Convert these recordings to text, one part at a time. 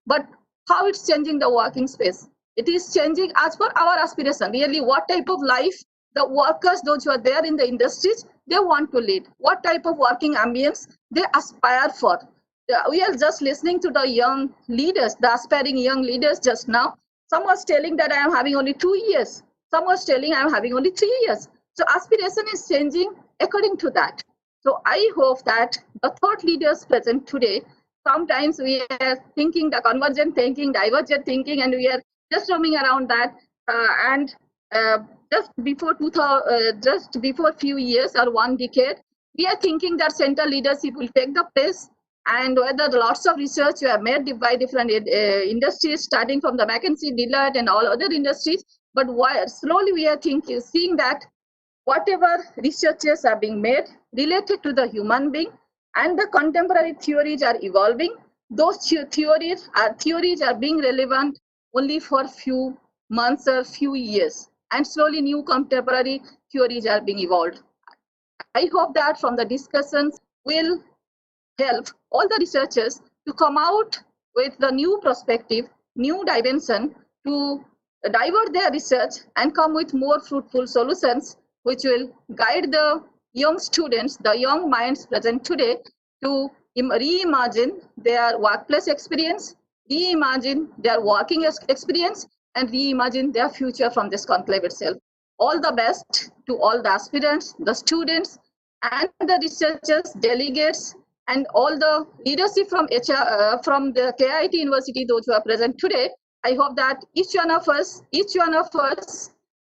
but how it's changing the working space. It is changing as per our aspiration. Really, what type of life the workers, those who are there in the industries, they want to lead. What type of working ambience they aspire for. We are just listening to the young leaders, the aspiring young leaders just now. Some was telling that I am having only 2 years. Some was telling I am having only 3 years. So aspiration is changing according to that. So I hope that the thought leaders present today, sometimes we are thinking the convergent thinking, divergent thinking, and we are just roaming around that. And just before 2000, just before few years or 1 decade, we are thinking that central leadership will take the place, and whether lots of research were made by different industries, starting from the McKinsey, Deloitte, and all other industries. But slowly we are seeing that whatever researches are being made related to the human being and the contemporary theories are evolving, those theories are being relevant only for few months or few years, and slowly new contemporary theories are being evolved. I hope that from the discussions will help all the researchers to come out with the new perspective, new dimension to divert their research and come with more fruitful solutions, which will guide the young students, the young minds present today to reimagine their workplace experience, reimagine their working experience, and reimagine their future from this conclave itself. All the best to all the aspirants, the students, and the researchers, delegates, and all the leadership from from the KIT University, those who are present today. I hope that each one of us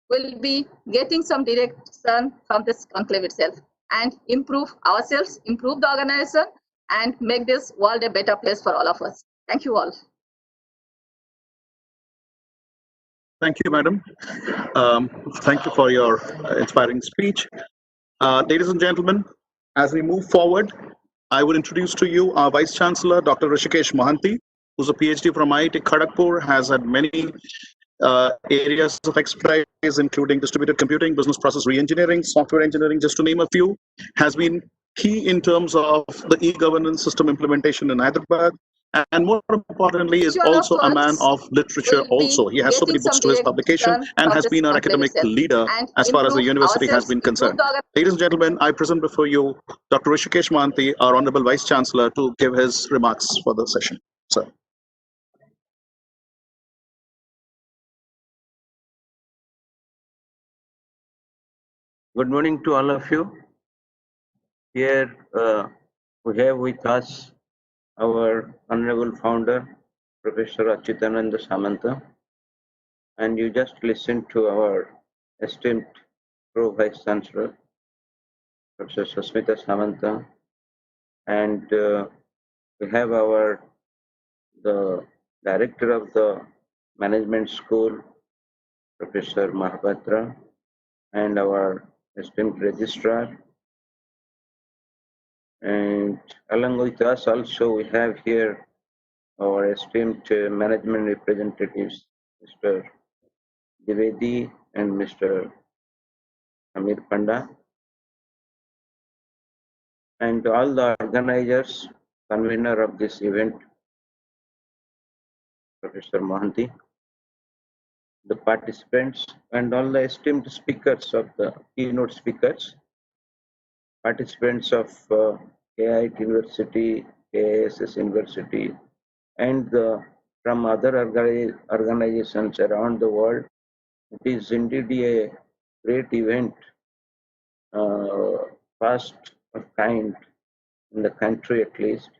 will be getting some direction from this conclave itself and improve ourselves, improve the organization, and make this world a better place for all of us. Thank you all. Thank you, madam. Thank you for your inspiring speech. Ladies and gentlemen, as we move forward, I would introduce to you our Vice Chancellor, Dr. Rishikesh Mohanty, who's a PhD from IIT Kharagpur, has had many areas of expertise, including distributed computing, business process reengineering, software engineering, just to name a few, has been key in terms of the e-governance system implementation in Hyderabad, and more importantly is also a man of literature also. He has so many books to his publication and has been our academic leader as far as the university has been concerned. Ladies and gentlemen, I present before you Dr. Rishikesh Mohanty, our Honorable Vice Chancellor, to give his remarks for the session. Sir. Good morning to all of you. Here we have with us our Honorable Founder, Professor Achyutananda Samanta, and you just listened to our esteemed Pro-Vice Chancellor, Professor Susmita Samanta, and we have the Director of the Management School, Professor Mahapatra, and our esteemed Registrar. And along with us also we have here our esteemed management representatives, Mr. Divedi and Mr. Amir Panda, and all the organizers, convener of this event, Professor Mohanty, the participants, and all the esteemed speakers of the keynote speakers, participants of KIT University, KISS University, and from other organizations around the world. It is indeed a great event, first of kind in the country at least,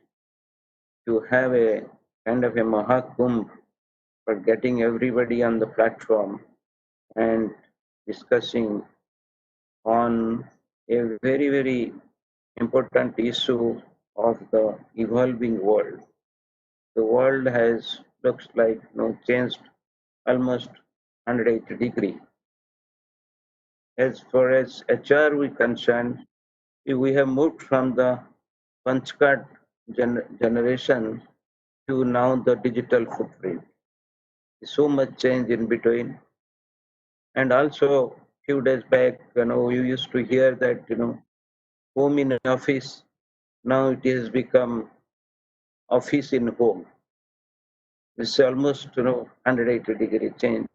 to have a kind of a Mahakumbh for getting everybody on the platform and discussing on a very, very important issue of the evolving world. The world has, looks like, changed almost 180 degrees. As far as HR we concerned, we have moved from the punch card generation to now the digital footprint. So much change in between. And also, few days back, you used to hear that, home in office, now it has become office in home. It's almost 180-degree change.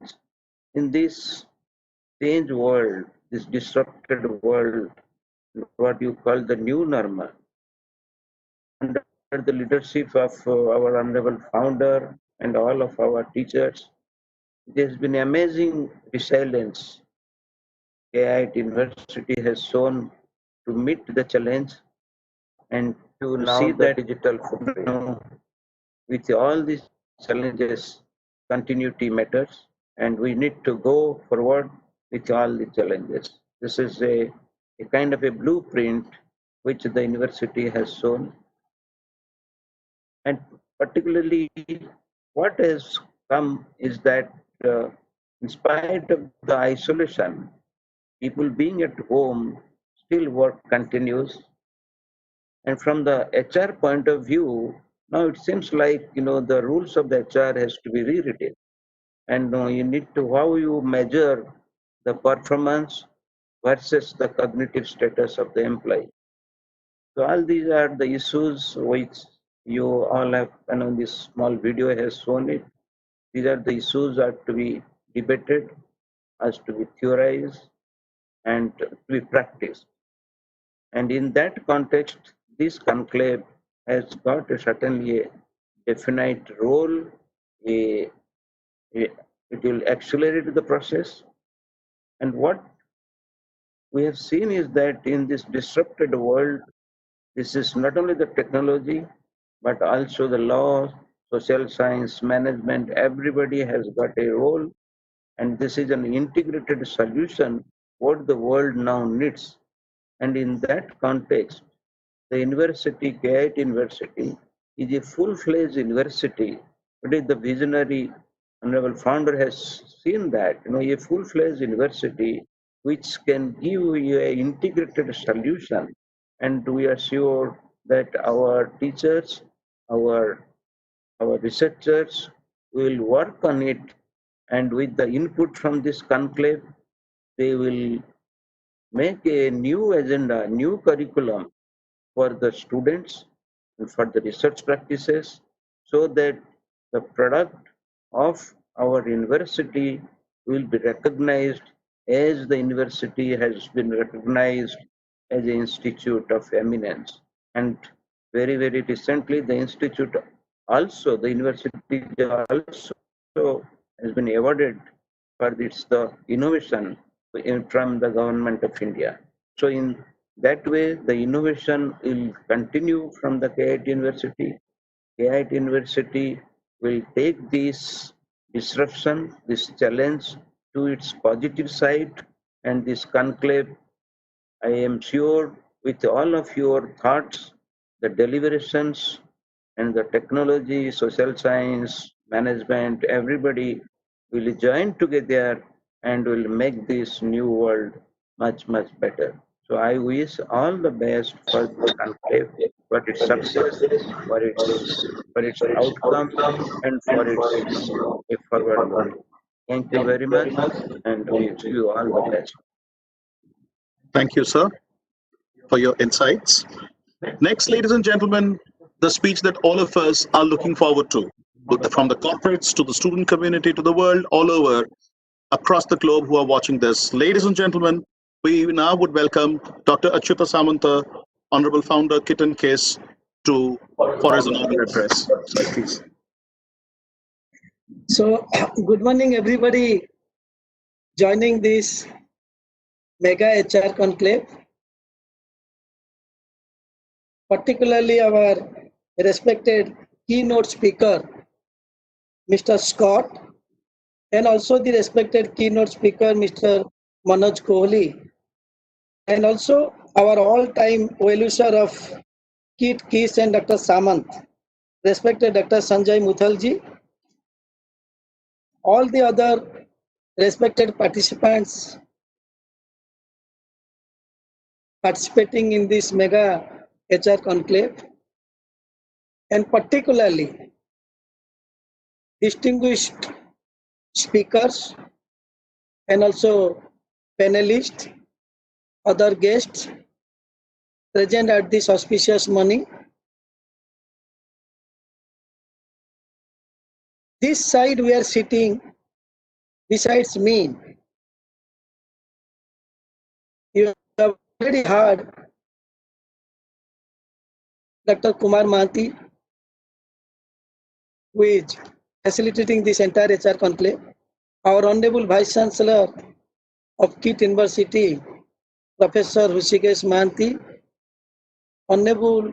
In this change world, this disrupted world, what you call the new normal, under the leadership of our honorable founder and all of our teachers, there's been amazing resilience. KIT University has shown to meet the challenge and to see the digital footprint. With all these challenges, continuity matters, and we need to go forward with all the challenges. This is a kind of a blueprint which the university has shown, and particularly what has come is that in spite of the isolation, people being at home, still work continues. And from the HR point of view, now it seems like the rules of the HR has to be rewritten, and you need to how you measure the performance versus the cognitive status of the employee. So all these are the issues which you all have, this small video has shown it. These are the issues are to be debated, has to be theorized, and to be practiced. And in that context, this conclave has got certainly a definite role. It will accelerate the process. And what we have seen is that in this disrupted world, this is not only the technology, but also the law, social science, management, everybody has got a role. And this is an integrated solution what the world now needs. And in that context, the university, KIT University, is a full-fledged university. It is the visionary honorable founder has seen that, a full-fledged university which can give you an integrated solution. And we are sure that our teachers, our researchers will work on it, and with the input from this conclave, they will make a new agenda, new curriculum for the students and for the research practices, so that the product of our university will be recognized as the university has been recognized as an institute of eminence. And very, very recently, the institute also, the university also has been awarded for its the innovation from the government of India. So in that way, the innovation will continue from the KIT University. KIT University will take this disruption, this challenge to its positive side, and this conclave, I am sure with all of your thoughts, the deliberations, and the technology, social science, management, everybody will join together and will make this new world much, much better. So I wish all the best for this conclave, for its success, for its outcome, and for its forward movement. Thank you very much, and we wish you all the best. Thank you, sir, for your insights. Next, ladies and gentlemen, the speech that all of us are looking forward to, from the corporates to the student community to the world all over across the globe who are watching this. Ladies and gentlemen, we now would welcome Dr. Achyuta Samanta, Honorable Founder, Kit and Case, for his inaugural address. Sir, please. So, good morning, everybody joining this mega HR conclave, particularly our respected keynote speaker, Mr. Scott, and also the respected keynote speaker, Mr. Manoj Kohli, and also our all-time well-wisher of KIT, KISS, and Dr. Samant, respected Dr. Sanjay Muthalji, all the other respected participants participating in this mega HR conclave, and particularly distinguished speakers and also panelists, other guests present at this auspicious morning. This side we are sitting besides me. You have already heard Dr. Kumar Mahanti, who is facilitating this entire HR conclave. Our Honorable Vice Chancellor of KIT University, Professor Hrishikesh Mahanti, Honorable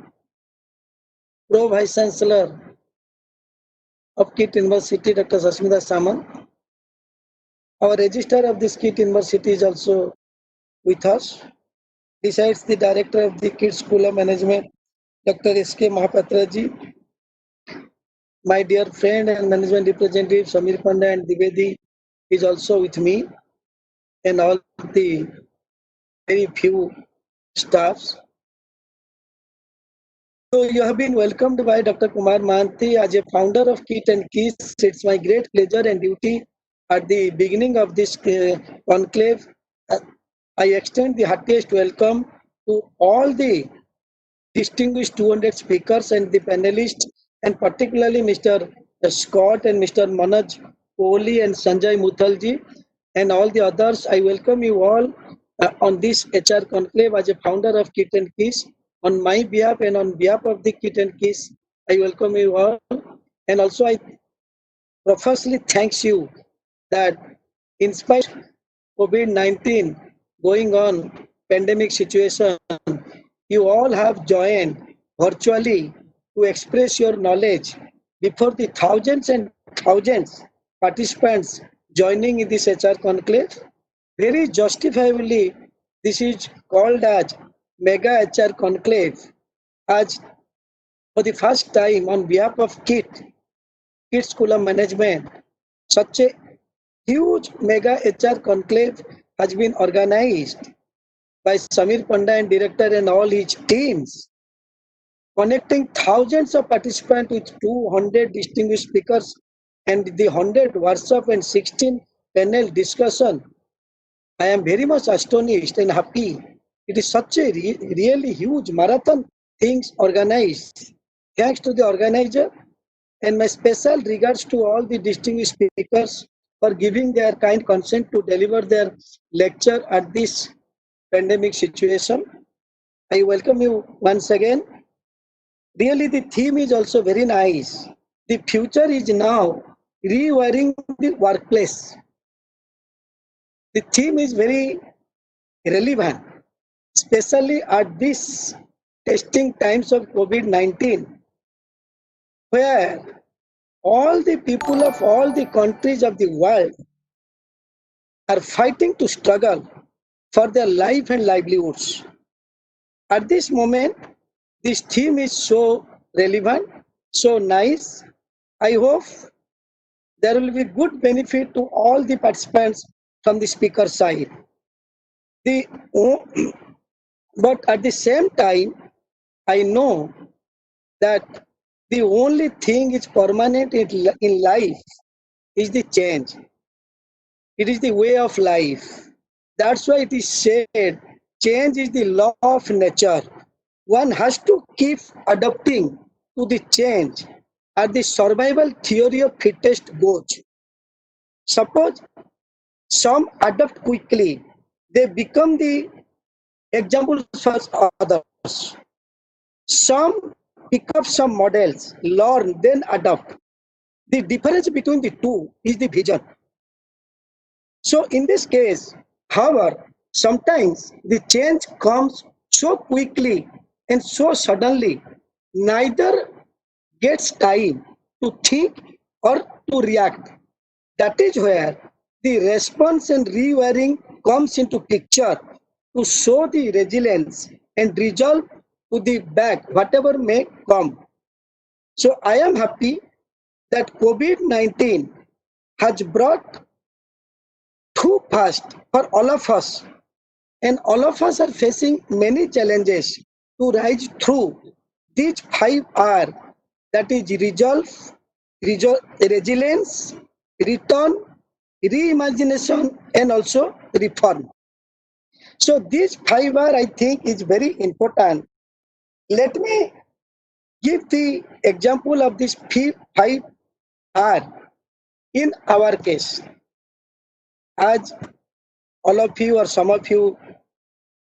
Pro Vice Chancellor of KIT University, Dr. Sasmita Samant. Our registrar of this KIT University is also with us. Besides the director of the KIT School of Management, Dr. S.K. Mahapatraji, my dear friend and management representative Samir Panda and Divedi is also with me, and all the very few staffs. So you have been welcomed by Dr. Kumar Mahanti as a founder of KIT and KISS. It's my great pleasure and duty at the beginning of this conclave. I extend the heartiest welcome to all the distinguished 200 speakers and the panelists, and particularly Mr. Scott and Mr. Manoj Kohli and Sanjay Muthalji and all the others. I welcome you all on this HR conclave as a founder of KIT and KISS. On my behalf and on behalf of the KIT and KISS, I welcome you all. And also I profusely thank you that in spite of COVID-19 going on, pandemic situation, you all have joined virtually to express your knowledge before the thousands and thousands participants joining in this HR conclave. Very justifiably, this is called as Mega HR Conclave, as for the first time on behalf of KIT School of Management, such a huge Mega HR Conclave has been organized by Samir Panda and director and all his teams, connecting thousands of participants with 200 distinguished speakers and the 100 workshop and 16 panel discussion. I am very much astonished and happy. It is such a really huge marathon things organized. Thanks to the organizer, and my special regards to all the distinguished speakers for giving their kind consent to deliver their lecture at this pandemic situation. I welcome you once again. Really, the theme is also very nice. The future is now rewiring the workplace. The theme is very relevant, especially at this testing times of COVID-19, where all the people of all the countries of the world are fighting to struggle for their life and livelihoods. At this moment, this theme is so relevant, so nice. I hope there will be good benefit to all the participants from the speaker side. But at the same time, I know that the only thing is permanent in life is the change. It is the way of life. That's why it is said, change is the law of nature. One has to keep adapting to the change as the survival theory of fittest goes. Suppose some adapt quickly, they become the examples for others. Some pick up some models, learn, then adopt. The difference between the two is the vision. So in this case, however, sometimes the change comes so quickly and so suddenly, neither gets time to think or to react. That is where the response and rewiring comes into picture to show the resilience and resolve to the back, whatever may come. So I am happy that COVID-19 has brought too fast for all of us, and all of us are facing many challenges to rise through these 5 R, that is resolve, resilience, return, reimagination, and also reform. So these 5 R I think is very important. Let me give the example of this 5 R In our case, as all of you or some of you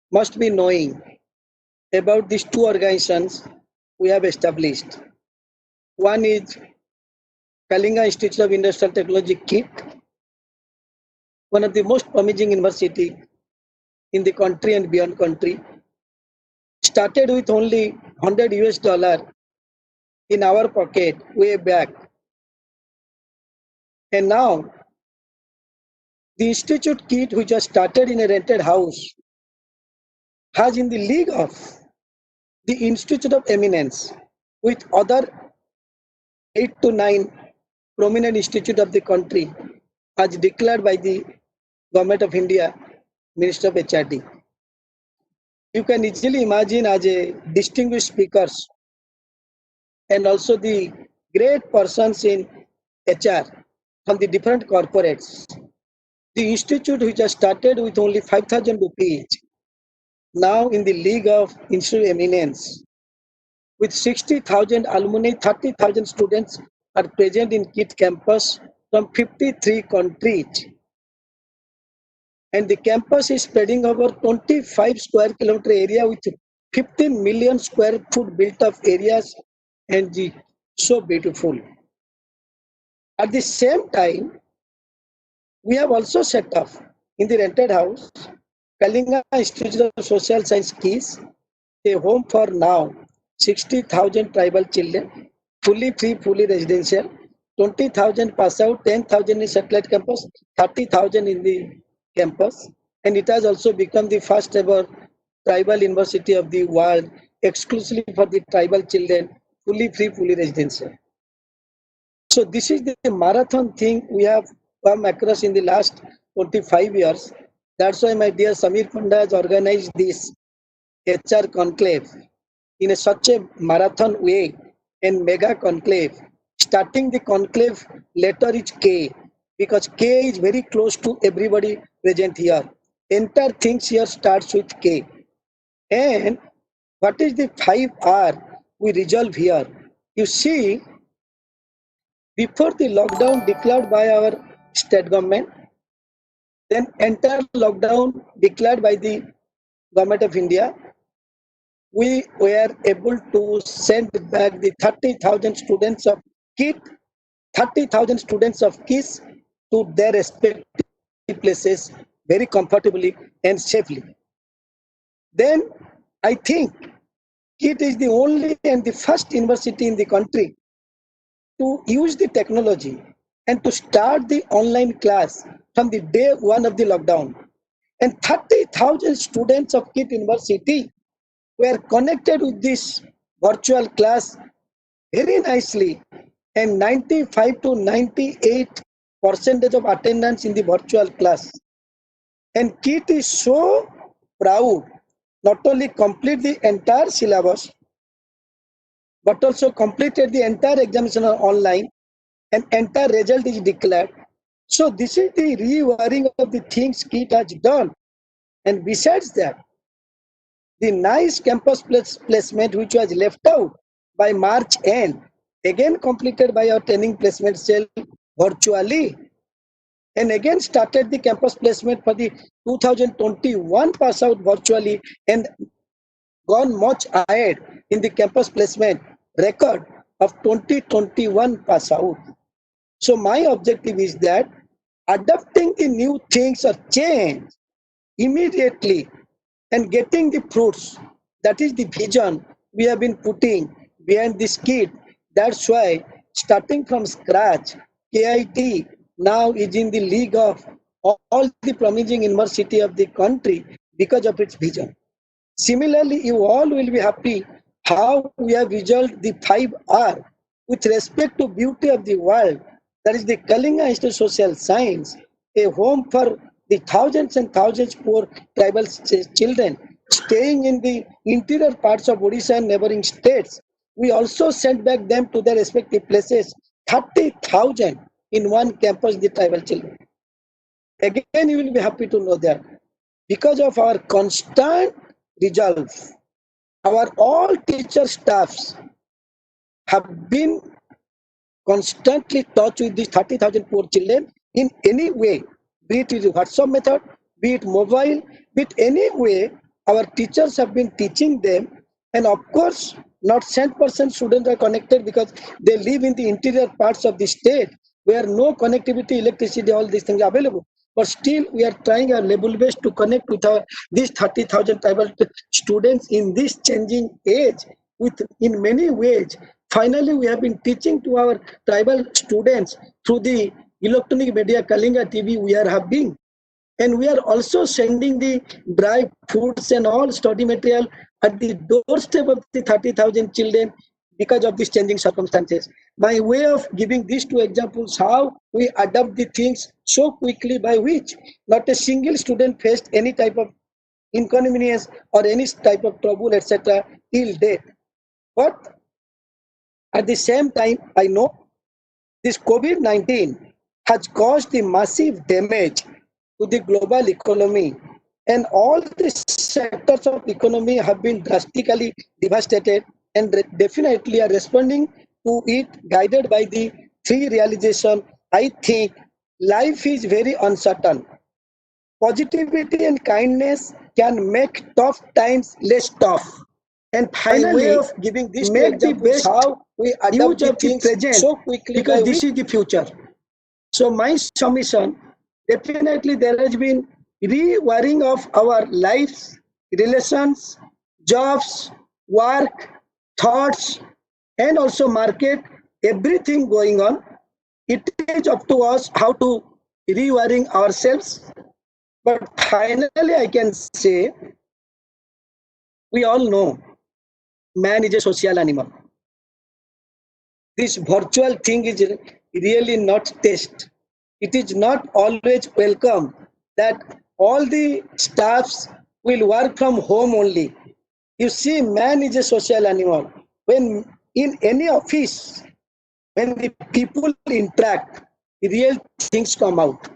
must be knowing about these two organizations we have established. One is Kalinga Institute of Industrial Technology, KIT, one of the most promising university in the country and beyond country. Started with only $100 in our pocket way back. And now the Institute KIT, which was started in a rented house, has in the league of the Institute of Eminence with other 8 to 9 prominent institutes of the country as declared by the Government of India, Minister of HRD. You can easily imagine as a distinguished speakers and also the great persons in HR from the different corporates. The institute, which has started with only 5,000 rupees, now in the league of Institute Eminence, with 60,000 alumni, 30,000 students are present in KIT campus from 53 countries. And the campus is spreading over 25 square kilometer area with 15 million square foot built up areas, and so beautiful. At the same time, we have also set up in the rented house Kalinga Institute of Social Science KIS, a home for now 60,000 tribal children, fully free, fully residential, 20,000 pass out, 10,000 in satellite campus, 30,000 in the campus, and it has also become the first ever tribal university of the world exclusively for the tribal children, fully free, fully residential. So this is the marathon thing we have come across in the last 25 years. That's why my dear Samir Panda has organized this HR Conclave in such a marathon way and mega conclave. Starting the conclave letter is K, because K is very close to everybody present here. Entire things here starts with K. And what is the 5R we resolve here? You see, before the lockdown declared by our state government, then entire lockdown declared by the Government of India, we were able to send back the 30,000 students of KIT, 30,000 students of KIS to their respective places very comfortably and safely. Then I think KIT is the only and the first university in the country to use the technology and to start the online class from the day one of the lockdown. And 30,000 students of KIT University were connected with this virtual class very nicely, and 95 to 98% of attendance in the virtual class. And KIT is so proud not only complete the entire syllabus, but also completed the entire examination online, and entire result is declared. So this is the rewiring of the things KIT has done. And besides that, the nice campus placement which was left out by March end, again completed by our training placement cell virtually, and again started the campus placement for the 2021 pass out virtually, and gone much ahead in the campus placement record of 2021 pass out. So my objective is that adopting the new things or change immediately and getting the fruits, that is the vision we have been putting behind this KIT. That's why starting from scratch, KIT now is in the league of all the promising university of the country because of its vision. Similarly, you all will be happy how we have resolved the 5R with respect to beauty of the world. That is the Kalinga Institute of Social Science, a home for the thousands and thousands poor tribal children staying in the interior parts of Odisha and neighboring states. We also sent back them to their respective places, 30,000 in one campus, the tribal children. Again, you will be happy to know that because of our constant resolve, our all teacher staffs have been constantly touch with these 30,000 poor children in any way, be it with WhatsApp method, be it mobile, be it any way. Our teachers have been teaching them, and of course, not 100% students are connected because they live in the interior parts of the state where no connectivity, electricity, all these things are available. But still, we are trying our level best to connect with these 30,000 tribal students in this changing age with in many ways. Finally, we have been teaching to our tribal students through the electronic media Kalinga TV we are having. And we are also sending the dry foods and all study material at the doorstep of the 30,000 children because of these changing circumstances. By way of giving these two examples, how we adapt the things so quickly by which not a single student faced any type of inconvenience or any type of trouble, etc., till date. But at the same time, I know this COVID-19 has caused the massive damage to the global economy, and all the sectors of economy have been drastically devastated, and definitely are responding to it guided by the three realization. I think life is very uncertain. Positivity and kindness can make tough times less tough. And finally, of giving this make the best how we adapt the things present so quickly because this is the future. So my submission, definitely there has been rewiring of our lives, relations, jobs, work, thoughts, and also market, everything going on. It is up to us how to rewiring ourselves. But finally, I can say, we all know man is a social animal. This virtual thing is really not test. It is not always welcome that all the staffs will work from home only. You see, man is a social animal. When in any office, when the people interact, the real things come out.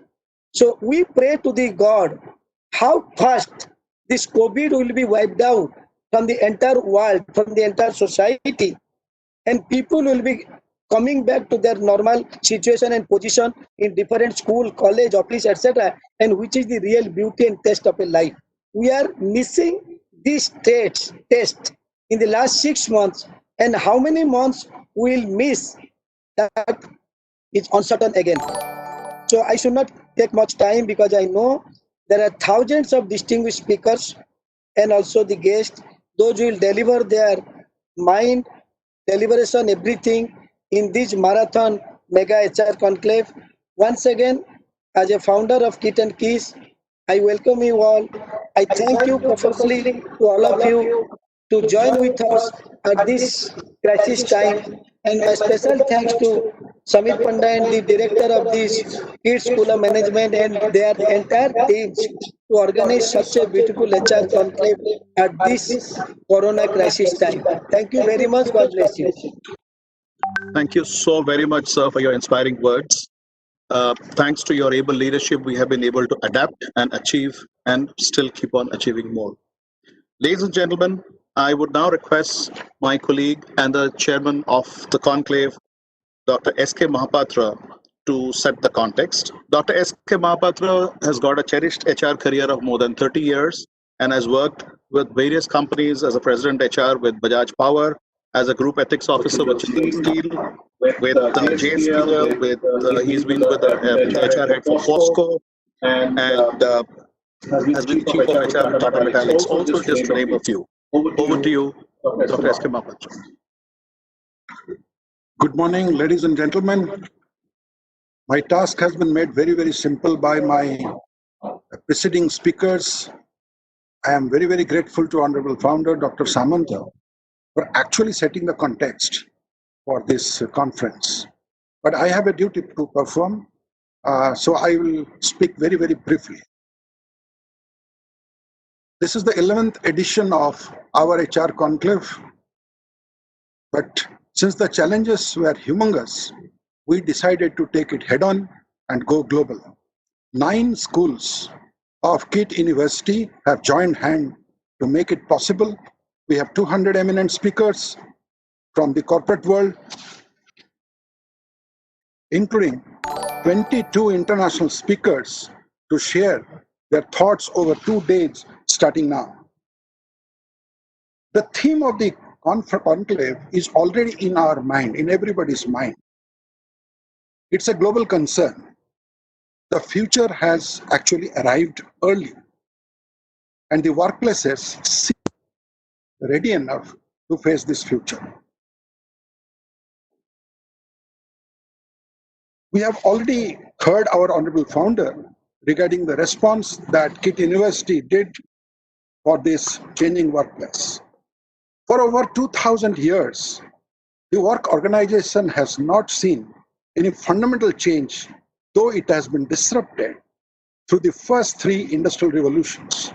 So we pray to the God how fast this COVID will be wiped out from the entire world, from the entire society, and people will be coming back to their normal situation and position in different school, college, office, etc., and which is the real beauty and test of a life. We are missing these test in the last 6 months, and how many months we'll miss, that is uncertain again. So I should not take much time because I know there are thousands of distinguished speakers and also the guests, those who will deliver their mind, deliberation, everything in this marathon mega HR conclave. Once again, as a founder of Kit and Keys, I welcome you all. I thank you profusely to all of you to join with us at this crisis time. And my special thanks to Samit Panda and the director of this Kids School of Management and their entire teams to organize such a beautiful HR conclave at this Corona crisis time. Thank you very much. God bless you. Thank you so very much, sir, for your inspiring words. Thanks to your able leadership, we have been able to adapt and achieve and still keep on achieving more. Ladies and gentlemen, I would now request my colleague and the chairman of the conclave, Dr. S.K. Mahapatra, to set the context. Dr. S.K. Mahapatra has got a cherished HR career of more than 30 years and has worked with various companies as a president HR with Bajaj Power, as a group ethics officer with Jindal Steel, with JSPL, he's been with the HR head for Fosco, and has been chief of HR at Tata Metallics, also just to name a few. Over to you, Dr. S.K. Mahapatra. Good morning, ladies and gentlemen. My task has been made very, very simple by my preceding speakers. I am very, very grateful to Honorable Founder, Dr. Samanta, for actually setting the context for this conference. But I have a duty to perform, so I will speak very, very briefly. This is the 11th edition of our HR conclave, but since the challenges were humongous, we decided to take it head on and go global. 9 schools of KIT University have joined hand to make it possible. We have 200 eminent speakers from the corporate world, including 22 international speakers to share their thoughts over 2 days starting now. The theme of the conclave is already in our mind, in everybody's mind. It's a global concern. The future has actually arrived early, and the workplaces seem ready enough to face this future. We have already heard our honorable founder regarding the response that KIT University did for this changing workplace. For over 2,000 years, the work organization has not seen any fundamental change, though it has been disrupted through the first 3 industrial revolutions.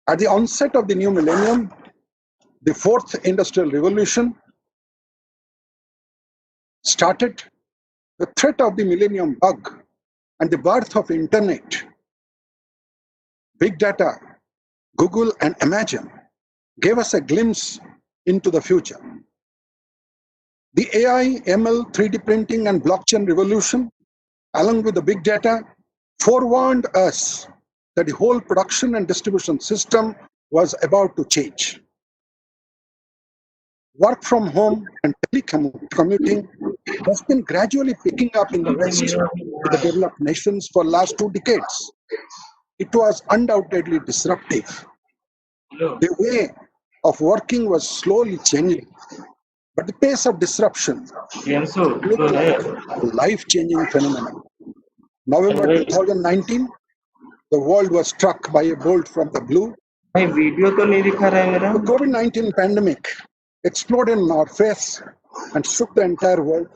At the onset of the new millennium, the 4th industrial revolution started. The threat of the millennium bug and the birth of internet, big data, Google and Amazon gave us a glimpse into the future. The AI, ML, 3D printing and blockchain revolution, along with the big data, forewarned us that the whole production and distribution system was about to change. Work from home and telecommuting has been gradually picking up in the West to the developed nations for the last 2 decades. It was undoubtedly disruptive. The way of working was slowly changing, but the pace of disruption looked like a life-changing phenomenon. November 2019, the world was struck by a bolt from the blue. The COVID-19 pandemic exploded in our face and shook the entire world.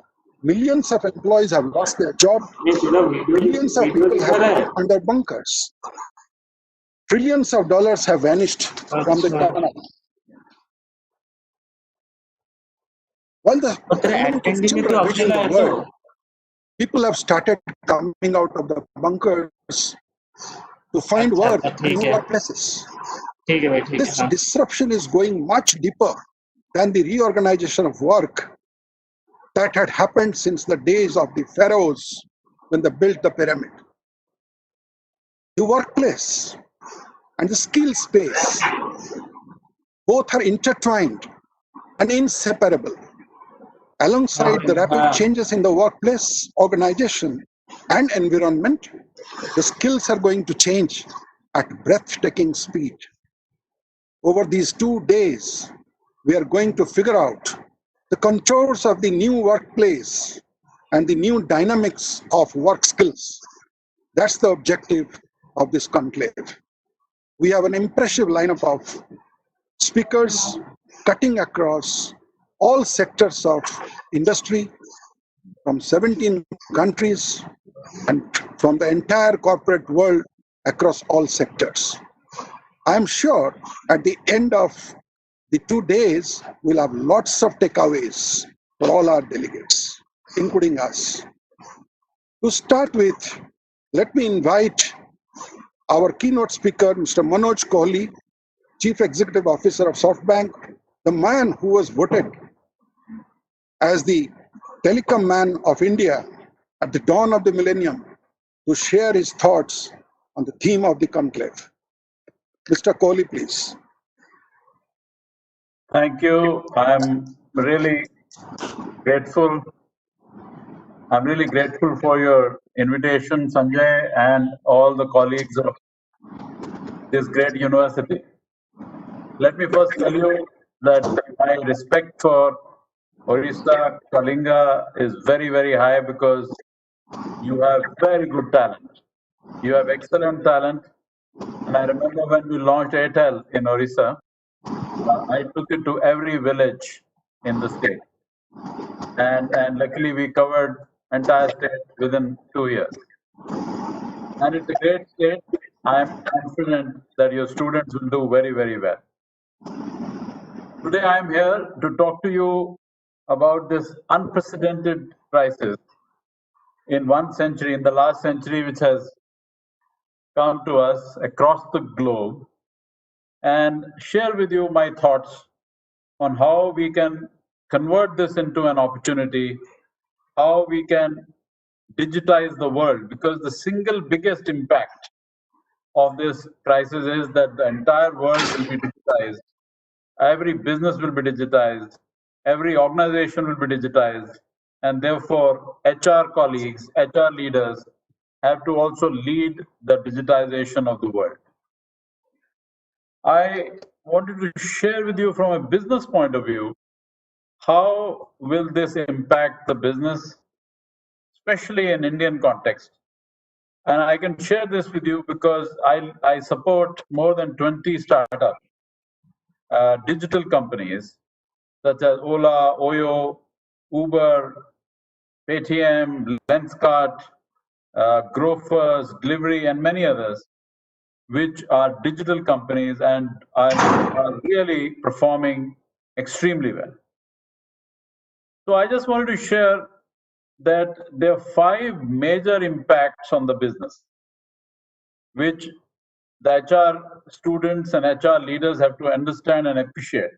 Millions of employees have lost their job. Millions of people have been under bunkers. Trillions of dollars have vanished from the economy. While the pandemic is still ravaging the world, people have started coming out of the bunkers to find work in new workplaces. This disruption is going much deeper than the reorganization of work that had happened since the days of the pharaohs when they built the pyramid. The workplace and the skill space both are intertwined and inseparable. Alongside the rapid changes in the workplace, organization, and environment, the skills are going to change at breathtaking speed. Over these 2 days, we are going to figure out the contours of the new workplace and the new dynamics of work skills. That's the objective of this conclave. We have an impressive lineup of speakers cutting across all sectors of industry from 17 countries and from the entire corporate world across all sectors. I am sure at the end of the 2 days, we'll have lots of takeaways for all our delegates, including us. To start with, let me invite our keynote speaker, Mr. Manoj Kohli, Chief Executive Officer of SoftBank, the man who was voted as the telecom man of India at the dawn of the millennium, to share his thoughts on the theme of the conclave. Mr. Kohli, please. Thank you. I'm really grateful. I'm really grateful for your invitation, Sanjay, and all the colleagues of this great university. Let me first tell you that my respect for Orissa, Kalinga is very, very high because you have very good talent. You have excellent talent. And I remember when we launched Airtel in Orissa, I took it to every village in the state. And luckily we covered entire state within 2 years. And it's a great state. I'm confident that your students will do very, very well. Today I'm here to talk to you about this unprecedented crisis in 1 century, in the last century, which has come to us across the globe, and share with you my thoughts on how we can convert this into an opportunity how we can digitize the world, because the single biggest impact of this crisis is that the entire world will be digitized. Every business will be digitized. Every organization will be digitized. And therefore, HR colleagues, HR leaders have to also lead the digitization of the world. I wanted to share with you from a business point of view, how will this impact the business, especially in Indian context. And I can share this with you because I support more than 20 startups, digital companies such as Ola, Oyo, Uber, Paytm, Lenskart, Grofers, Delivery, and many others, which are digital companies and are really performing extremely well. So I just wanted to share that there are 5 major impacts on the business, which the HR students and HR leaders have to understand and appreciate.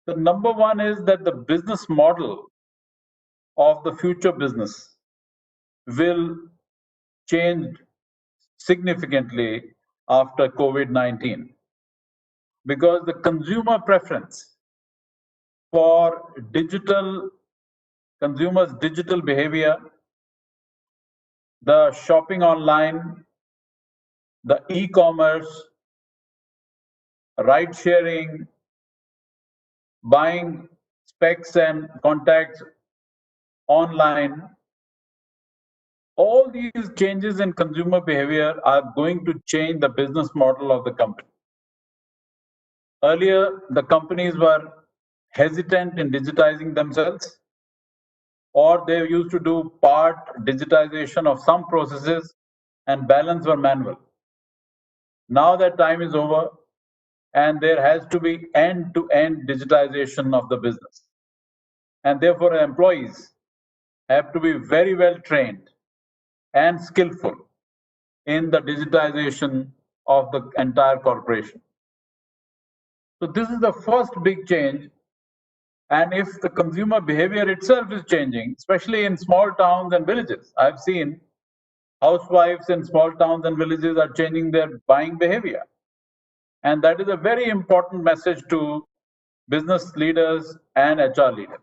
The number one is that the business model of the future business will change significantly after COVID-19, because the consumer preference for consumers' digital behavior, the shopping online, the e-commerce, ride sharing, buying specs and contacts online, all these changes in consumer behavior are going to change the business model of the company. Earlier, the companies were hesitant in digitizing themselves, or they used to do part digitization of some processes and balance were manual. Now that time is over, and there has to be end-to-end digitization of the business. And therefore, employees have to be very well trained and skillful in the digitization of the entire corporation. So this is the first big change. And if the consumer behavior itself is changing, especially in small towns and villages, I've seen housewives in small towns and villages are changing their buying behavior. And that is a very important message to business leaders and HR leaders.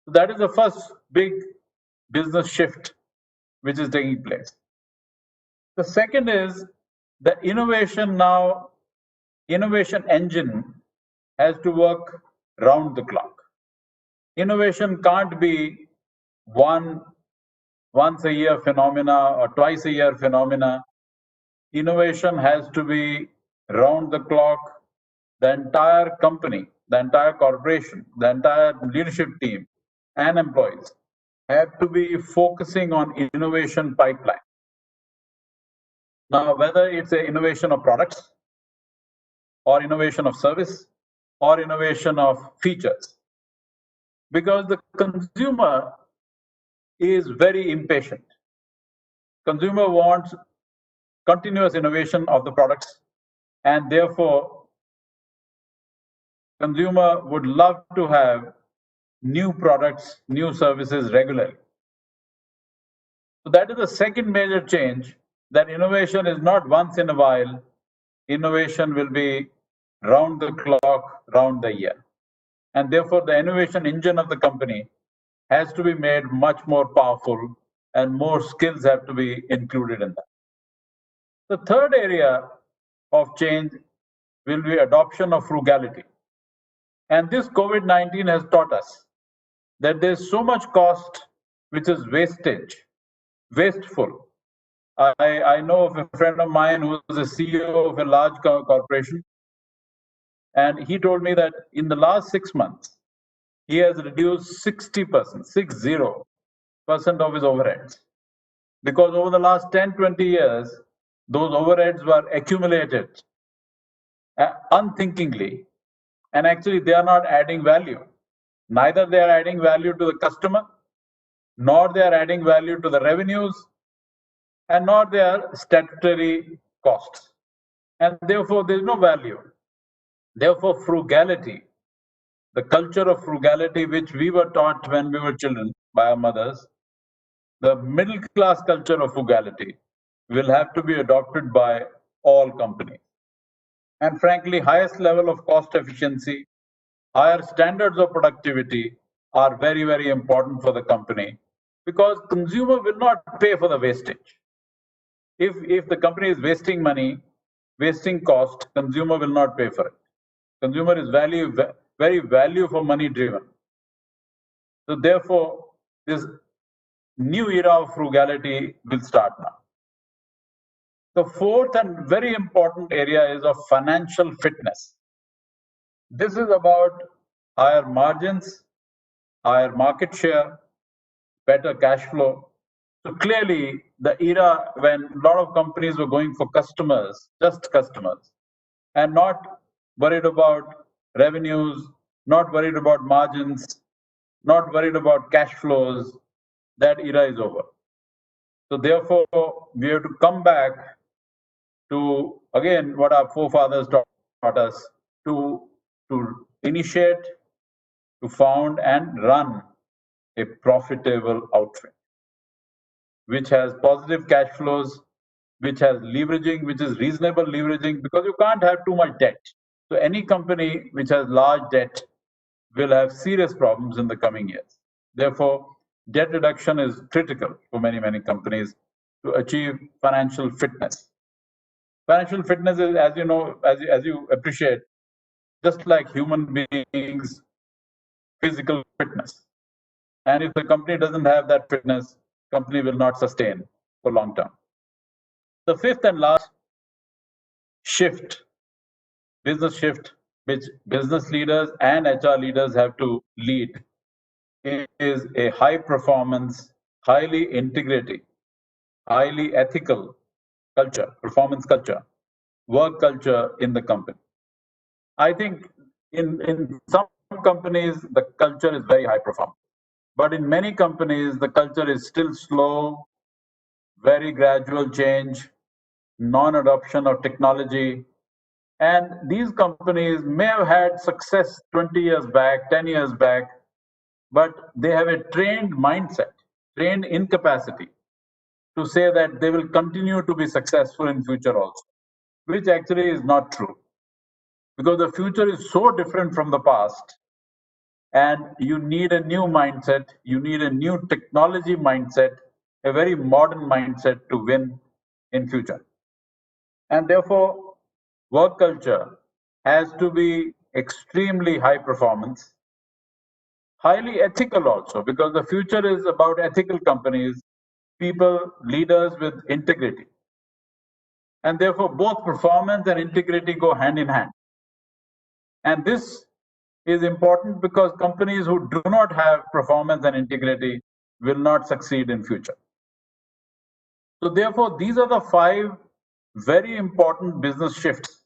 So that is the first big business shift which is taking place. The second is the innovation engine has to work round the clock. Innovation can't be once a year phenomena or twice a year phenomena. Innovation has to be round the clock. The entire company, the entire corporation, the entire leadership team and employees have to be focusing on innovation pipeline. Now, whether it's an innovation of products or innovation of service or innovation of features, because the consumer is very impatient. Consumer wants continuous innovation of the products, and therefore consumer would love to have new products, new services regularly. So that is the second major change, that innovation is not once in a while. Innovation will be round the clock, round the year. And therefore the innovation engine of the company has to be made much more powerful, and more skills have to be included in that. The third area of change will be adoption of frugality. And this COVID-19 has taught us that there's so much cost which is wasteful. I know of a friend of mine who is the CEO of a large corporation, and he told me that in the last 6 months, he has reduced 60%, 60% of his overheads. Because over the last 10, 20 years, those overheads were accumulated unthinkingly, and actually they are not adding value. Neither they are adding value to the customer, nor they are adding value to the revenues, and nor they are statutory costs. And therefore there is no value. Therefore frugality the culture of frugality which we were taught when we were children by our mothers, the middle class culture of frugality will have to be adopted by all companies. And frankly, highest level of cost efficiency, higher standards of productivity are very, very important for the company, because consumer will not pay for the wastage. If the company is wasting money, wasting cost, consumer will not pay for it. Consumer is very value for money driven. So therefore, this new era of frugality will start now. The fourth and very important area is of financial fitness. This is about higher margins, higher market share, better cash flow. So clearly, the era when a lot of companies were going for customers, just customers, and not worried about revenues, not worried about margins, not worried about cash flows, that era is over. So therefore, we have to come back to, again, what our forefathers taught us, to initiate, to found and run a profitable outfit, which has positive cash flows, which has leveraging, which is reasonable leveraging, because you can't have too much debt. So any company which has large debt will have serious problems in the coming years. Therefore, debt reduction is critical for many, many companies to achieve financial fitness. Financial fitness is, as you know, as you appreciate, just like human beings, physical fitness. And if the company doesn't have that fitness, company will not sustain for long term. The fifth and last shift, business shift, which business leaders and HR leaders have to lead, is a high performance, highly integrated, highly ethical culture, performance culture, work culture in the company. I think in some companies, the culture is very high performance. But in many companies, the culture is still slow, very gradual change, non-adoption of technology. And these companies may have had success 20 years back, 10 years back, but they have a trained mindset, trained incapacity to say that they will continue to be successful in future also, which actually is not true. Because the future is so different from the past, and you need a new mindset, you need a new technology mindset, a very modern mindset to win in future. And therefore, work culture has to be extremely high performance, highly ethical also, because the future is about ethical companies, people, leaders with integrity. And therefore, both performance and integrity go hand in hand. And this is important because companies who do not have performance and integrity will not succeed in future. So therefore, these are the 5 very important business shifts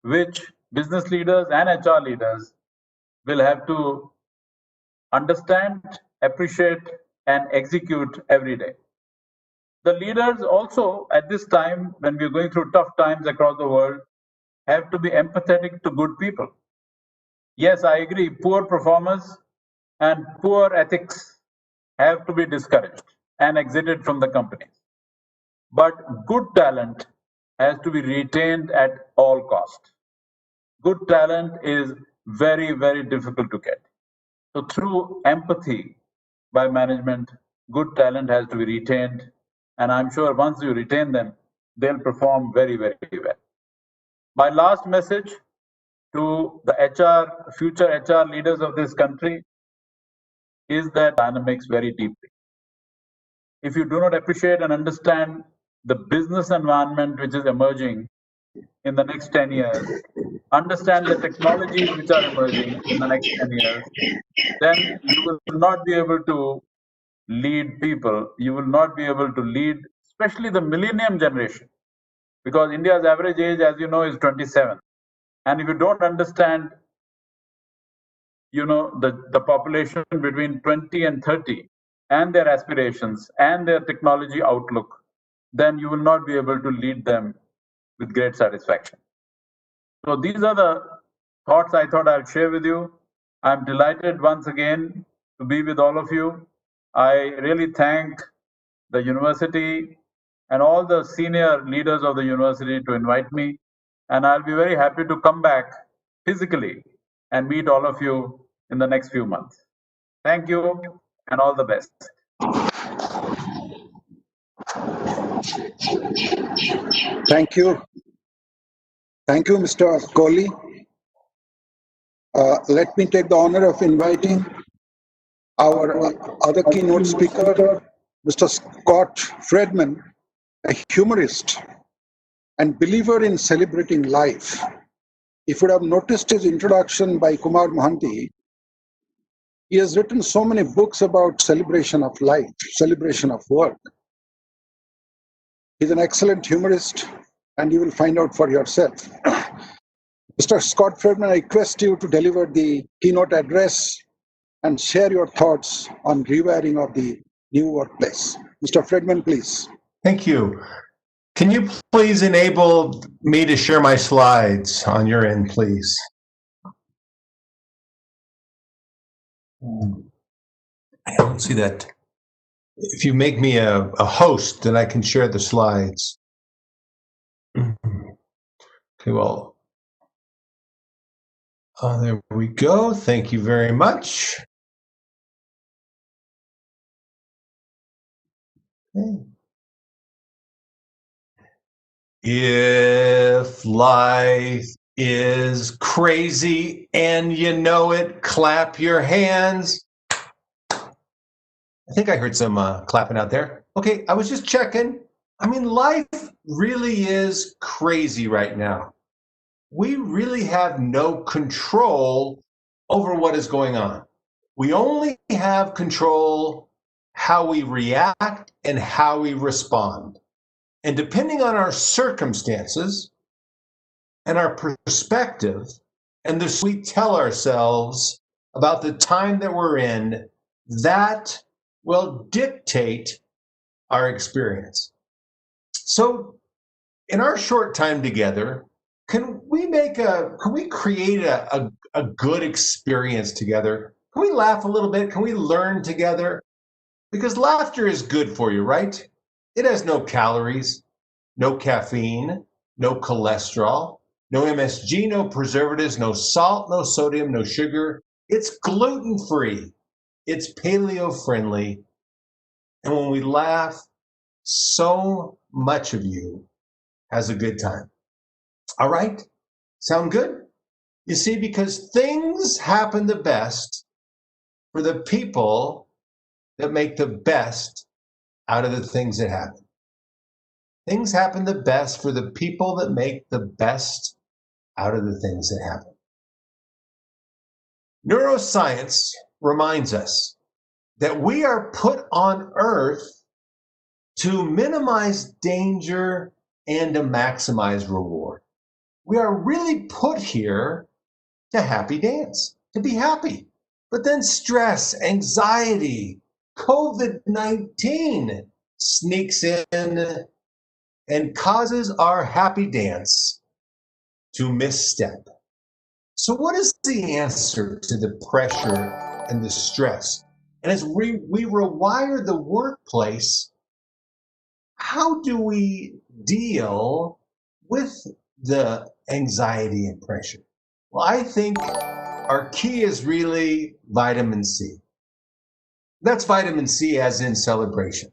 which business leaders and HR leaders will have to understand, appreciate, and execute every day. The leaders also, at this time, when we're going through tough times across the world, have to be empathetic to good people. Yes, I agree, poor performers and poor ethics have to be discouraged and exited from the companies. But good talent has to be retained at all cost. Good talent is very, very difficult to get. So through empathy by management, good talent has to be retained. And I'm sure once you retain them, they'll perform very, very well. My last message to the future HR leaders of this country is that dynamics very deeply. If you do not appreciate and understand the business environment which is emerging in the next 10 years, understand the technologies which are emerging in the next 10 years, then you will not be able to lead people. You will not be able to lead, especially the millennium generation, because India's average age, as you know, is 27. And if you don't understand, the population between 20 and 30 and their aspirations and their technology outlook, then you will not be able to lead them with great satisfaction. So these are the thoughts I thought I'll share with you. I'm delighted once again to be with all of you. I really thank the university and all the senior leaders of the university to invite me. And I'll be very happy to come back physically and meet all of you in the next few months. Thank you and all the best. Thank you. Thank you, Mr. Kohli. Let me take the honor of inviting our other keynote speaker, Mr. Scott Friedman, a humorist and believer in celebrating life. If you would have noticed his introduction by Kumar Mohanty, he has written so many books about celebration of life, celebration of work. He's an excellent humorist, and you will find out for yourself. Mr. Scott Friedman, I request you to deliver the keynote address and share your thoughts on rewiring of the new workplace. Mr. Friedman, please. Thank you. Can you please enable me to share my slides on your end, please? I don't see that. If you make me a host, then I can share the slides. Okay, well, there we go. Thank you very much. Okay. If life is crazy and you know it, clap your hands. I think I heard some clapping out there. Okay, I was just checking. I mean, life really is crazy right now. We really have no control over what is going on. We only have control how we react and how we respond. And depending on our circumstances and our perspective and the we tell ourselves about the time that we're in, that will dictate our experience. So in our short time together, can we create a good experience together? Can we laugh a little bit? Can we learn together? Because laughter is good for you, right? It has no calories, no caffeine, no cholesterol, no MSG, no preservatives, no salt, no sodium, no sugar. It's gluten-free. It's paleo-friendly. And when we laugh, so much of you has a good time. All right? Sound good? You see, because things happen the best for the people that make the best out of the things that happen. Things happen the best for the people that make the best out of the things that happen. Neuroscience reminds us that we are put on Earth to minimize danger and to maximize reward. We are really put here to happy dance, to be happy. But then stress, anxiety, COVID-19 sneaks in and causes our happy dance to misstep. So what is the answer to the pressure and the stress? And as we rewire the workplace, how do we deal with the anxiety and pressure? Well, I think our key is really vitamin C. That's vitamin C as in celebration.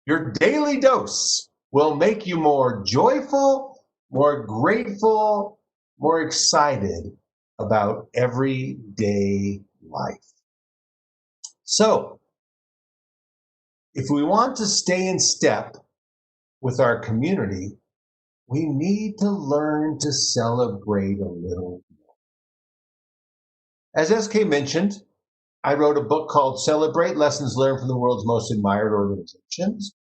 Your daily dose will make you more joyful, more grateful, more excited about everyday life. So, if we want to stay in step with our community, we need to learn to celebrate a little more. As SK mentioned, I wrote a book called Celebrate, Lessons Learned from the World's Most Admired Organizations.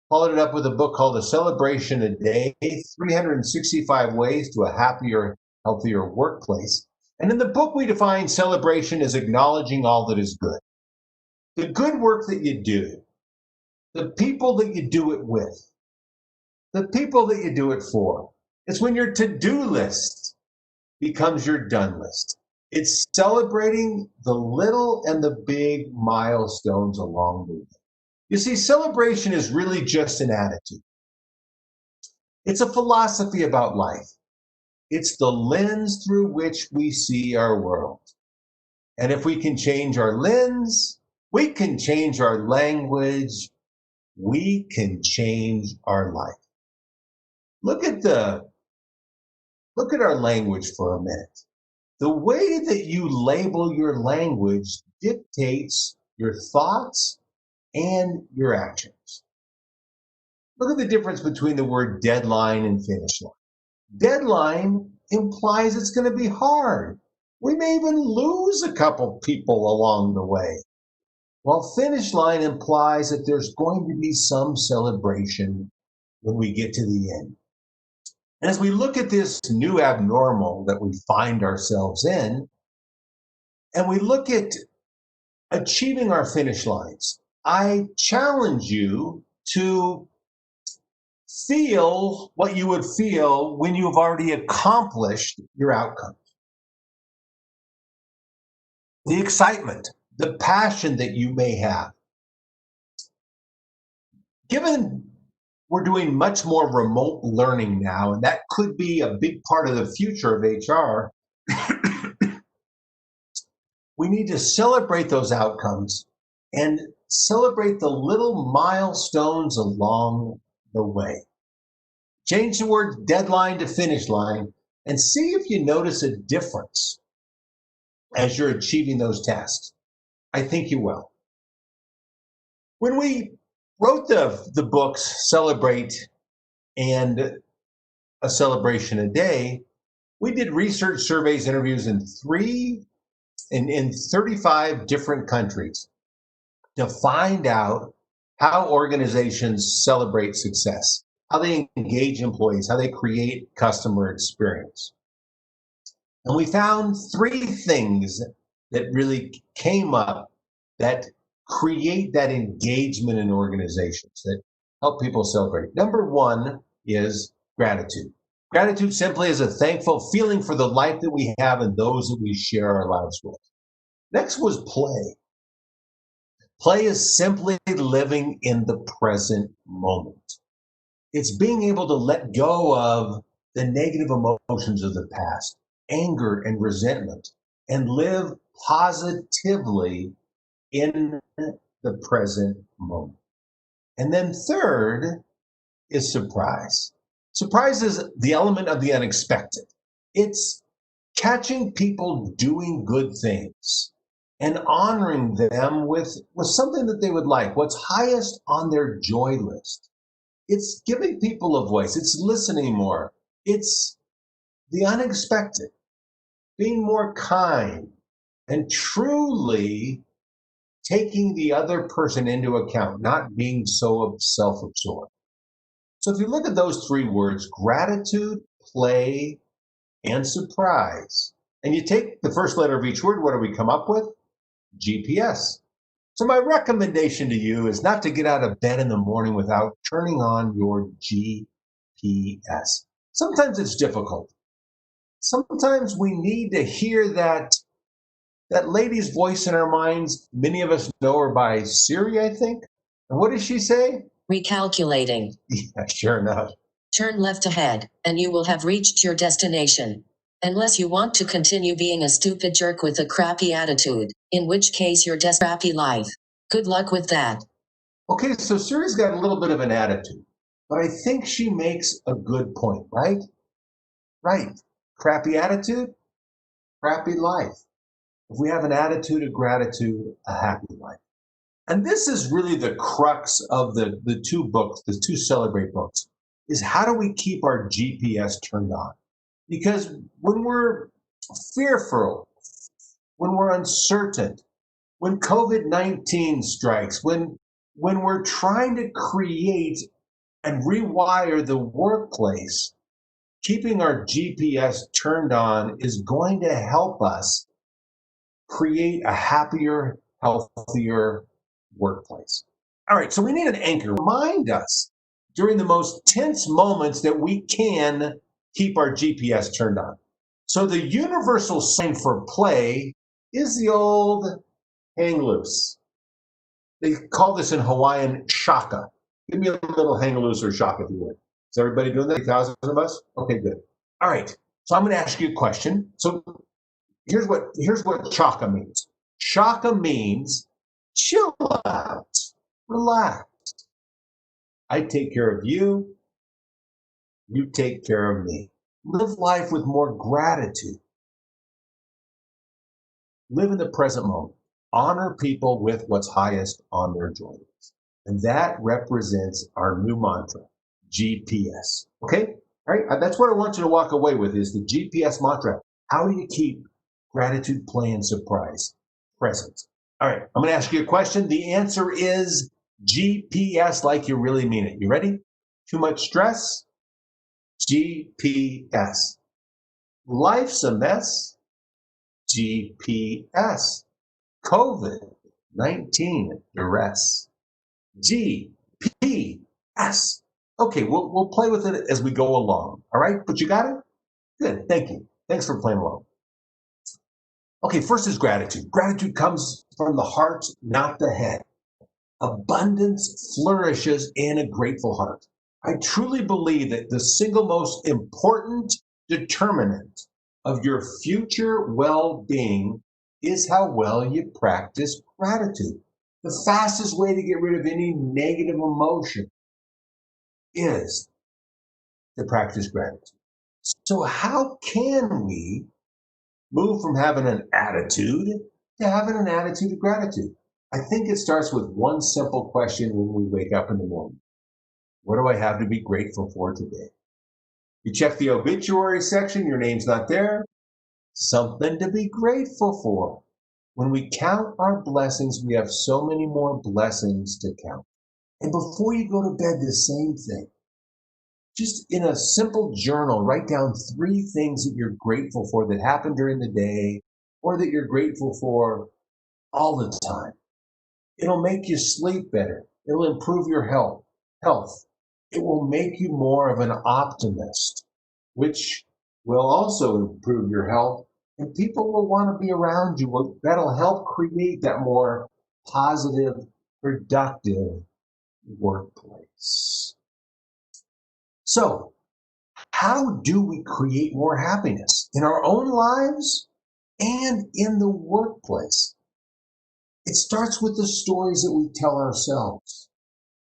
Followed it up with a book called A Celebration a Day, 365 Ways to a Happier, Healthier Workplace. And in the book, we define celebration as acknowledging all that is good. The good work that you do, the people that you do it with, the people that you do it for. It's when your to-do list becomes your done list. It's celebrating the little and the big milestones along the way. You see, celebration is really just an attitude. It's a philosophy about life. It's the lens through which we see our world. And if we can change our lens, we can change our language, we can change our life. Look at our language for a minute. The way that you label your language dictates your thoughts and your actions. Look at the difference between the word deadline and finish line. Deadline implies it's going to be hard. We may even lose a couple people along the way. While finish line implies that there's going to be some celebration when we get to the end. And as we look at this new abnormal that we find ourselves in, and we look at achieving our finish lines, I challenge you to feel what you would feel when you have already accomplished your outcome. The excitement, the passion that you may have. Given we're doing much more remote learning now, and that could be a big part of the future of HR, we need to celebrate those outcomes and celebrate the little milestones along the way. Change the word deadline to finish line and see if you notice a difference as you're achieving those tasks. I think you will. When we wrote the books, Celebrate and A Celebration a Day, we did research surveys, interviews in 35 different countries to find out how organizations celebrate success, how they engage employees, how they create customer experience. And we found 3 things that really came up that create that engagement in organizations, that help people celebrate. Number 1 is gratitude. Gratitude simply is a thankful feeling for the life that we have and those that we share our lives with. Next was play. Play is simply living in the present moment. It's being able to let go of the negative emotions of the past, anger and resentment, and live positively in the present moment. And then third is surprise. Surprise is the element of the unexpected. It's catching people doing good things and honoring them with something that they would like, what's highest on their joy list. It's giving people a voice. It's listening more. It's the unexpected, being more kind, and truly taking the other person into account, not being so self-absorbed. So if you look at those 3 words, gratitude, play, and surprise, and you take the first letter of each word, what do we come up with? GPS. So my recommendation to you is not to get out of bed in the morning without turning on your GPS. Sometimes it's difficult. Sometimes we need to hear that lady's voice in our minds. Many of us know her by Siri, I think. And what does she say? Recalculating. Yeah, sure enough. Turn left ahead, and you will have reached your destination. Unless you want to continue being a stupid jerk with a crappy attitude, in which case you're crappy life. Good luck with that. Okay, so Siri's got a little bit of an attitude, but I think she makes a good point, right? Right. Crappy attitude, crappy life. If we have an attitude of gratitude, a happy life. And this is really the crux of the 2 books, the 2 Celebrate books, is how do we keep our GPS turned on? Because when we're fearful, when we're uncertain, when COVID-19 strikes, when we're trying to create and rewire the workplace, keeping our GPS turned on is going to help us create a happier, healthier workplace. All right, so we need an anchor. Remind us during the most tense moments that we can keep our GPS turned on. So the universal sign for play is the old hang loose. They call this in Hawaiian shaka. Give me a little hang loose or shaka if you would. Is everybody doing that? 8,000 of us? Okay, good. All right. So I'm going to ask you a question. So here's what shaka means. Shaka means chill out, relax. I take care of you. You take care of me. Live life with more gratitude. Live in the present moment. Honor people with what's highest on their journey. And that represents our new mantra, GPS. Okay? All right? That's what I want you to walk away with is the GPS mantra. How do you keep gratitude, play, and surprise present? All right. I'm going to ask you a question. The answer is GPS like you really mean it. You ready? Too much stress? GPS. Life's a mess? GPS. COVID-19 duress. GPS. Okay, we'll play with it as we go along. All right, but you got it? Good, thank you. Thanks for playing along. Okay, first is gratitude. Gratitude comes from the heart, not the head. Abundance flourishes in a grateful heart. I truly believe that the single most important determinant of your future well-being is how well you practice gratitude. The fastest way to get rid of any negative emotion is to practice gratitude. So how can we move from having an attitude to having an attitude of gratitude? I think it starts with one simple question when we wake up in the morning. What do I have to be grateful for today? You check the obituary section, your name's not there. Something to be grateful for. When we count our blessings, we have so many more blessings to count. And before you go to bed, the same thing. Just in a simple journal, write down 3 things that you're grateful for that happened during the day or that you're grateful for all the time. It'll make you sleep better. It'll improve your health. It will make you more of an optimist, which will also improve your health. And people will want to be around you. That'll help create that more positive, productive workplace. So, how do we create more happiness in our own lives and in the workplace? It starts with the stories that we tell ourselves.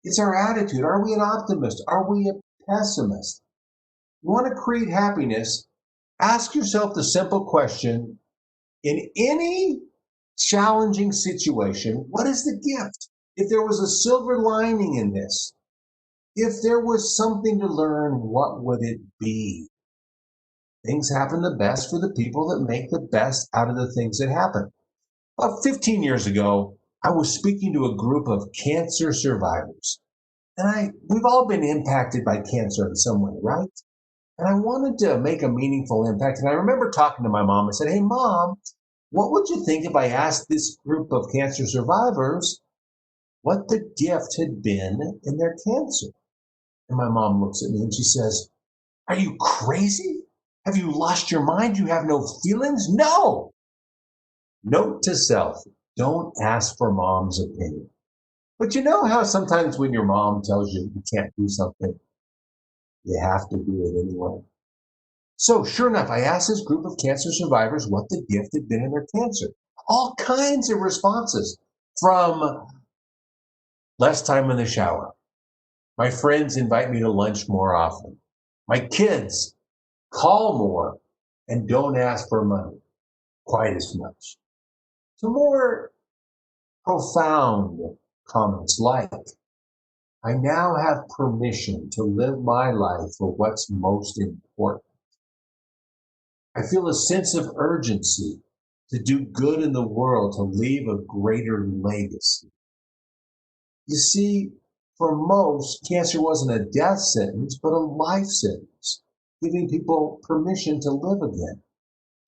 It's our attitude. Are we an optimist? Are we a pessimist? You want to create happiness? Ask yourself the simple question, in any challenging situation, what is the gift? If there was a silver lining in this, if there was something to learn, what would it be? Things happen the best for the people that make the best out of the things that happen. About 15 years ago, I was speaking to a group of cancer survivors. And we've all been impacted by cancer in some way, right? And I wanted to make a meaningful impact. And I remember talking to my mom. I said, hey, Mom, what would you think if I asked this group of cancer survivors what the gift had been in their cancer? And my mom looks at me and she says, are you crazy? Have you lost your mind? You have no feelings? No. Note to self, don't ask for Mom's opinion. But you know how sometimes when your mom tells you you can't do something, you have to do it anyway. So sure enough, I asked this group of cancer survivors what the gift had been in their cancer. All kinds of responses, from less time in the shower. My friends invite me to lunch more often. My kids call more and don't ask for money quite as much. To more profound comments like, I now have permission to live my life for what's most important. I feel a sense of urgency to do good in the world, to leave a greater legacy. You see, for most, cancer wasn't a death sentence, but a life sentence, giving people permission to live again.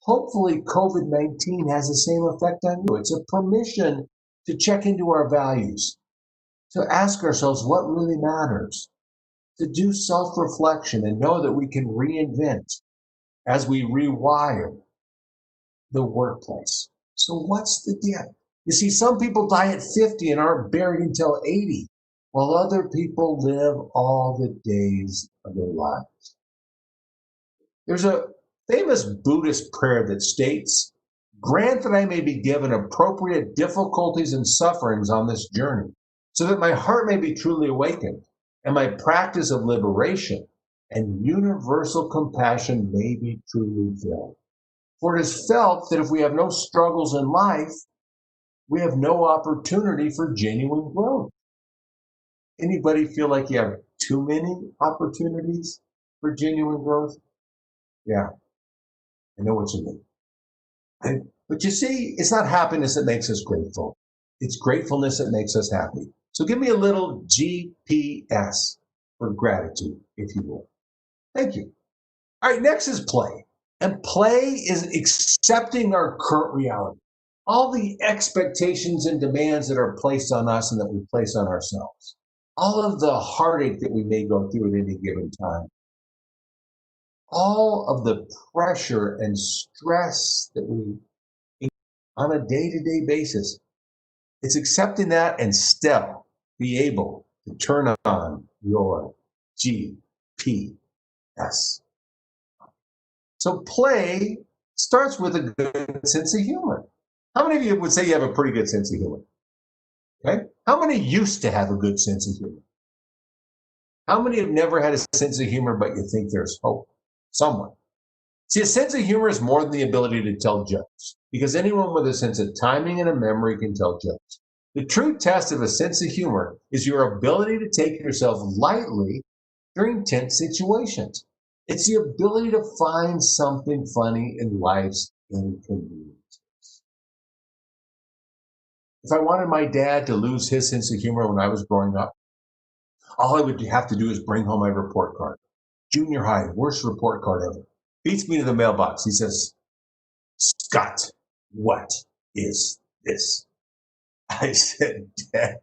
Hopefully, COVID-19 has the same effect on you. It's a permission to check into our values, to ask ourselves what really matters, to do self-reflection and know that we can reinvent as we rewire the workplace. So what's the deal? You see, some people die at 50 and aren't buried until 80, while other people live all the days of their lives. There's a famous Buddhist prayer that states, "Grant that I may be given appropriate difficulties and sufferings on this journey, so that my heart may be truly awakened, and my practice of liberation and universal compassion may be truly filled. For it is felt that if we have no struggles in life, we have no opportunity for genuine growth." Anybody feel like you have too many opportunities for genuine growth? Yeah, I know what you mean. But you see, it's not happiness that makes us grateful. It's gratefulness that makes us happy. So give me a little GPS for gratitude, if you will. Thank you. All right, next is play. And play is accepting our current reality. All the expectations and demands that are placed on us and that we place on ourselves. All of the heartache that we may go through at any given time. All of the pressure and stress that we on a day-to-day basis. It's accepting that and still be able to turn on your GPS. So play starts with a good sense of humor. How many of you would say you have a pretty good sense of humor? Okay. How many used to have a good sense of humor? How many have never had a sense of humor, but you think there's hope somewhere? See, a sense of humor is more than the ability to tell jokes, because anyone with a sense of timing and a memory can tell jokes. The true test of a sense of humor is your ability to take yourself lightly during tense situations. It's the ability to find something funny in life's inconveniences. If I wanted my dad to lose his sense of humor when I was growing up, all I would have to do is bring home my report card. Junior high, worst report card ever. Beats me to the mailbox. He says, "Scott, what is this?" I said, "Dad,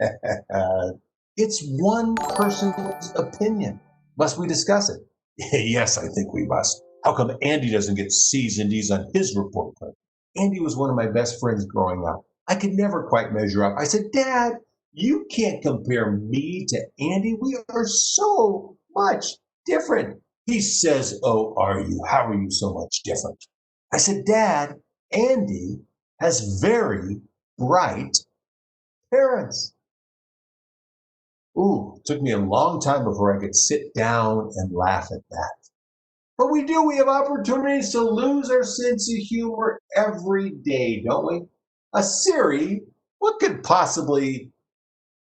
it's one person's opinion. Must we discuss it?" "Yes, I think we must. How come Andy doesn't get C's and D's on his report card?" Andy was one of my best friends growing up. I could never quite measure up. I said, "Dad, you can't compare me to Andy. We are so much different." He says, "Oh, are you? How are you so much different?" I said, "Dad, Andy has very bright parents." Ooh, it took me a long time before I could sit down and laugh at that. But we do. We have opportunities to lose our sense of humor every day, don't we? Siri, what could possibly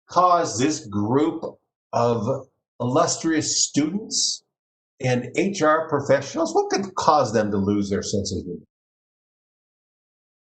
cause this group of illustrious students and HR professionals, what could cause them to lose their sense of humor?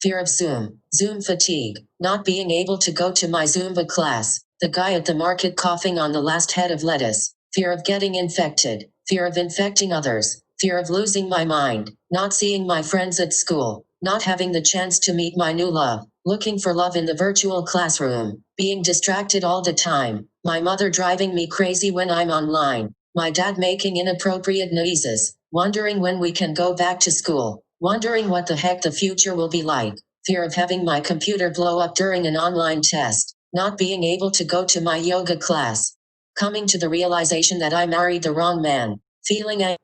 Fear of Zoom, Zoom fatigue, not being able to go to my Zumba class, the guy at the market coughing on the last head of lettuce, fear of getting infected, fear of infecting others, fear of losing my mind, not seeing my friends at school, not having the chance to meet my new love, looking for love in the virtual classroom, being distracted all the time, my mother driving me crazy when I'm online, my dad making inappropriate noises, wondering when we can go back to school, wondering what the heck the future will be like, fear of having my computer blow up during an online test, not being able to go to my yoga class, coming to the realization that I married the wrong man, feeling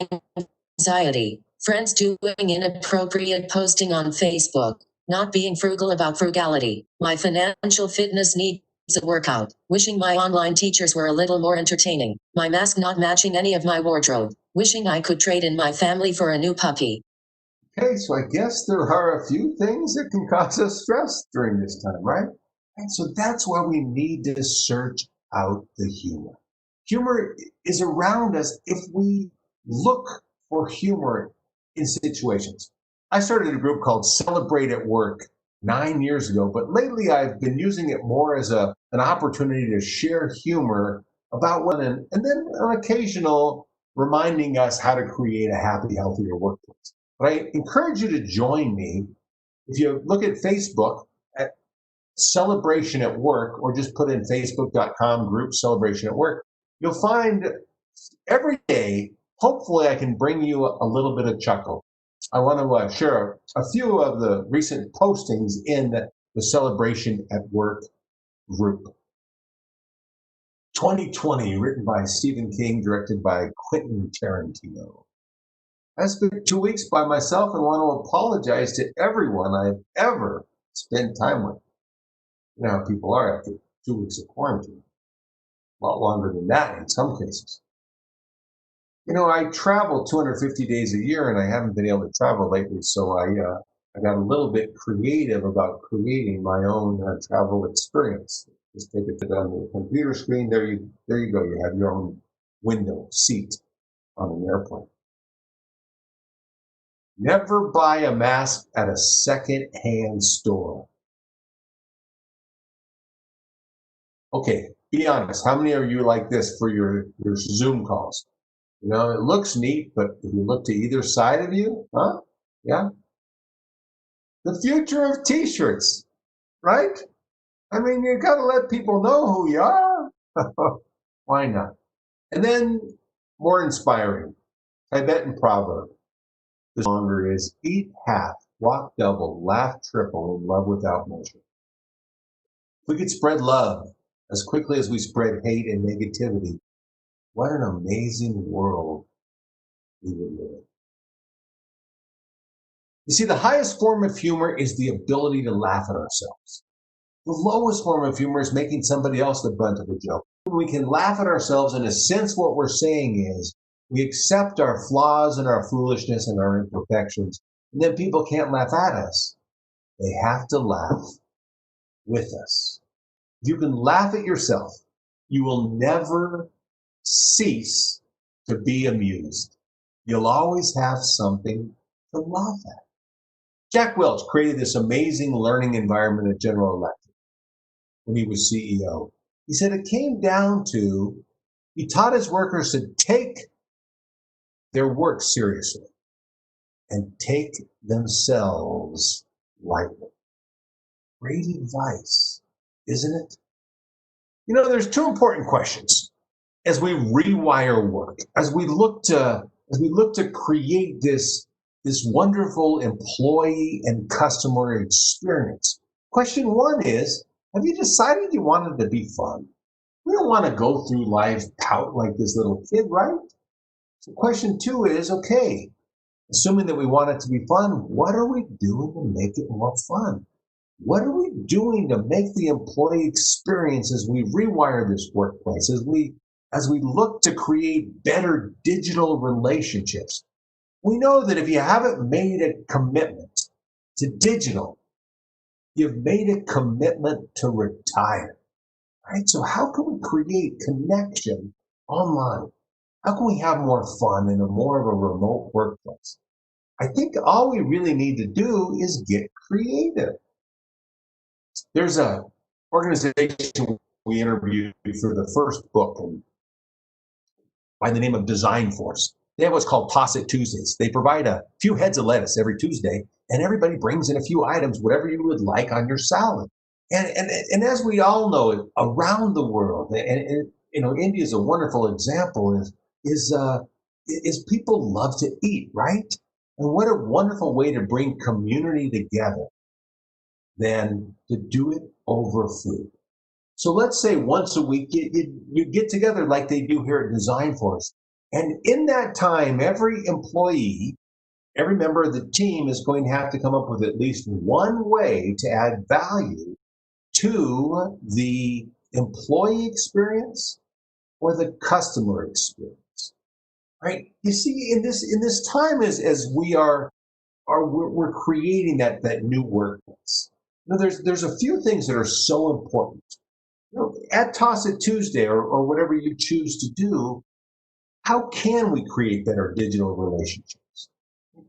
anxiety, friends doing inappropriate posting on Facebook, not being frugal about frugality, my financial fitness needs a workout, wishing my online teachers were a little more entertaining, my mask not matching any of my wardrobe, wishing I could trade in my family for a new puppy. Okay, so I guess there are a few things that can cause us stress during this time, right? And so that's why we need to search out the humor. Humor is around us if we look for humor in situations. I started a group called Celebrate at Work 9 years ago, but lately I've been using it more as an opportunity to share humor about one and then an occasional reminding us how to create a happy, healthier workplace. But I encourage you to join me. If you look at Facebook at Celebration at Work, or just put in facebook.com group Celebration at Work, you'll find every day, hopefully I can bring you a little bit of chuckle. I want to share a few of the recent postings in the Celebration at Work group. 2020, written by Stephen King, directed by Quentin Tarantino. I spent 2 weeks by myself and want to apologize to everyone I've ever spent time with. You know how people are after 2 weeks of quarantine. A lot longer than that in some cases. You know, I travel 250 days a year and I haven't been able to travel lately, so I got a little bit creative about creating my own travel experience. Just take it on the computer screen. There you go. You have your own window seat on an airplane. Never buy a mask at a second-hand store. Okay, be honest. How many of you like this for your Zoom calls? You know, it looks neat, but if you look to either side of you, huh? Yeah. The future of t-shirts, right? I mean, you got to let people know who you are. Why not? And then more inspiring, Tibetan proverb. The longer is eat half, walk double, laugh triple, and love without measure. If we could spread love as quickly as we spread hate and negativity, what an amazing world we would live in. You see, the highest form of humor is the ability to laugh at ourselves. The lowest form of humor is making somebody else the butt of the joke. When we can laugh at ourselves, in a sense, what we're saying is we accept our flaws and our foolishness and our imperfections, and then people can't laugh at us. They have to laugh with us. If you can laugh at yourself, you will never cease to be amused. You'll always have something to laugh at. Jack Welch created this amazing learning environment at General Electric when he was CEO. He said it came down to, he taught his workers to take their work seriously and take themselves lightly. Great advice, isn't it? You know, there's two important questions as we rewire work, as we look to create this wonderful employee and customer experience. Question one is, have you decided you want it to be fun? We don't want to go through life pout like this little kid, right? So question two is, okay, assuming that we want it to be fun, what are we doing to make it more fun? What are we doing to make the employee experience as we rewire this workplace, as we look to create better digital relationships? We know that if you haven't made a commitment to digital, you've made a commitment to retire, right? So how can we create connection online? How can we have more fun in a more of a remote workplace? I think all we really need to do is get creative. There's an organization we interviewed for the first book by the name of Design Force. They have what's called Toss It Tuesdays. They provide a few heads of lettuce every Tuesday, and everybody brings in a few items, whatever you would like on your salad. And as we all know, around the world, and you know, India is a wonderful example. Is people love to eat, right? And what a wonderful way to bring community together than to do it over food. So let's say once a week you get together like they do here at Design Force. And in that time, every employee, every member of the team is going to have to come up with at least one way to add value to the employee experience or the customer experience. Right? You see, in this time as we're creating that new workplace. You know, there's a few things that are so important. You know, at Toss It Tuesday or whatever you choose to do, how can we create better digital relationships?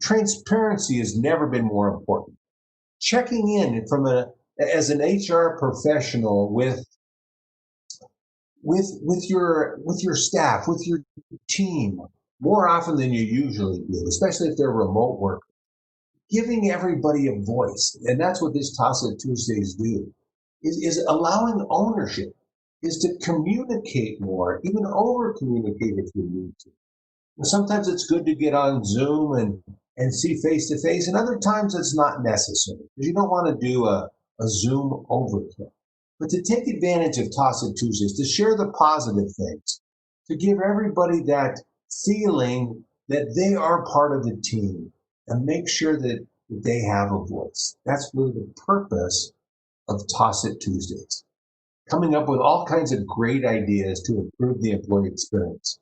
Transparency has never been more important. Checking in as an HR professional with your staff, with your team, more often than you usually do, especially if they're remote workers. Giving everybody a voice, and that's what this Toss It Tuesdays do, is allowing ownership, is to communicate more, even over communicate if you need to. And sometimes it's good to get on Zoom and and see face to face, and other times it's not necessary because you don't want to do a Zoom overkill. But to take advantage of Toss It Tuesdays, to share the positive things, to give everybody that feeling that they are part of the team and make sure that they have a voice. That's really the purpose of Toss It Tuesdays. Coming up with all kinds of great ideas to improve the employee experience.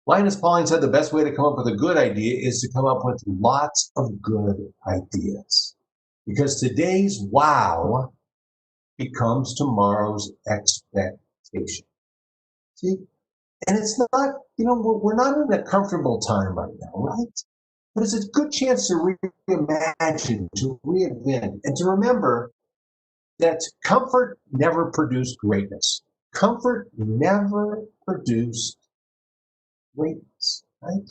Linus Pauling said the best way to come up with a good idea is to come up with lots of good ideas. Because today's wow becomes tomorrow's expectation. See? And it's not, we're not in a comfortable time right now, right? But it's a good chance to reimagine, to reinvent, and to remember that comfort never produced greatness. Comfort never produced greatness, right?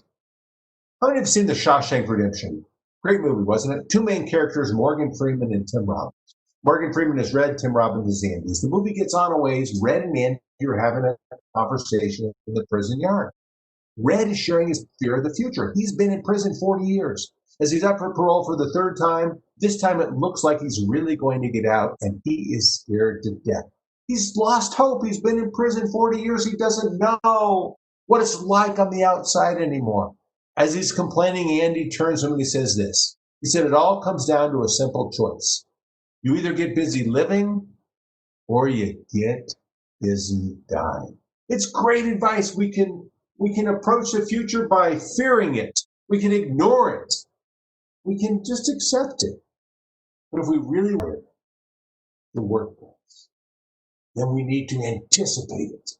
How many have seen The Shawshank Redemption? Great movie, wasn't it? Two main characters, Morgan Freeman and Tim Robbins. Morgan Freeman is Red, Tim Robbins is Andy. As the movie gets on a ways, Red and Andy are having a conversation in the prison yard. Red is sharing his fear of the future. He's been in prison 40 years. As he's up for parole for the third time, this time it looks like he's really going to get out, and he is scared to death. He's lost hope. He's been in prison 40 years. He doesn't know what it's like on the outside anymore. As he's complaining, Andy turns to him and he says this. He said, it all comes down to a simple choice. You either get busy living or you get busy dying. It's great advice. We can approach the future by fearing it. We can ignore it. We can just accept it. But if we really want the workplace, then we need to anticipate it.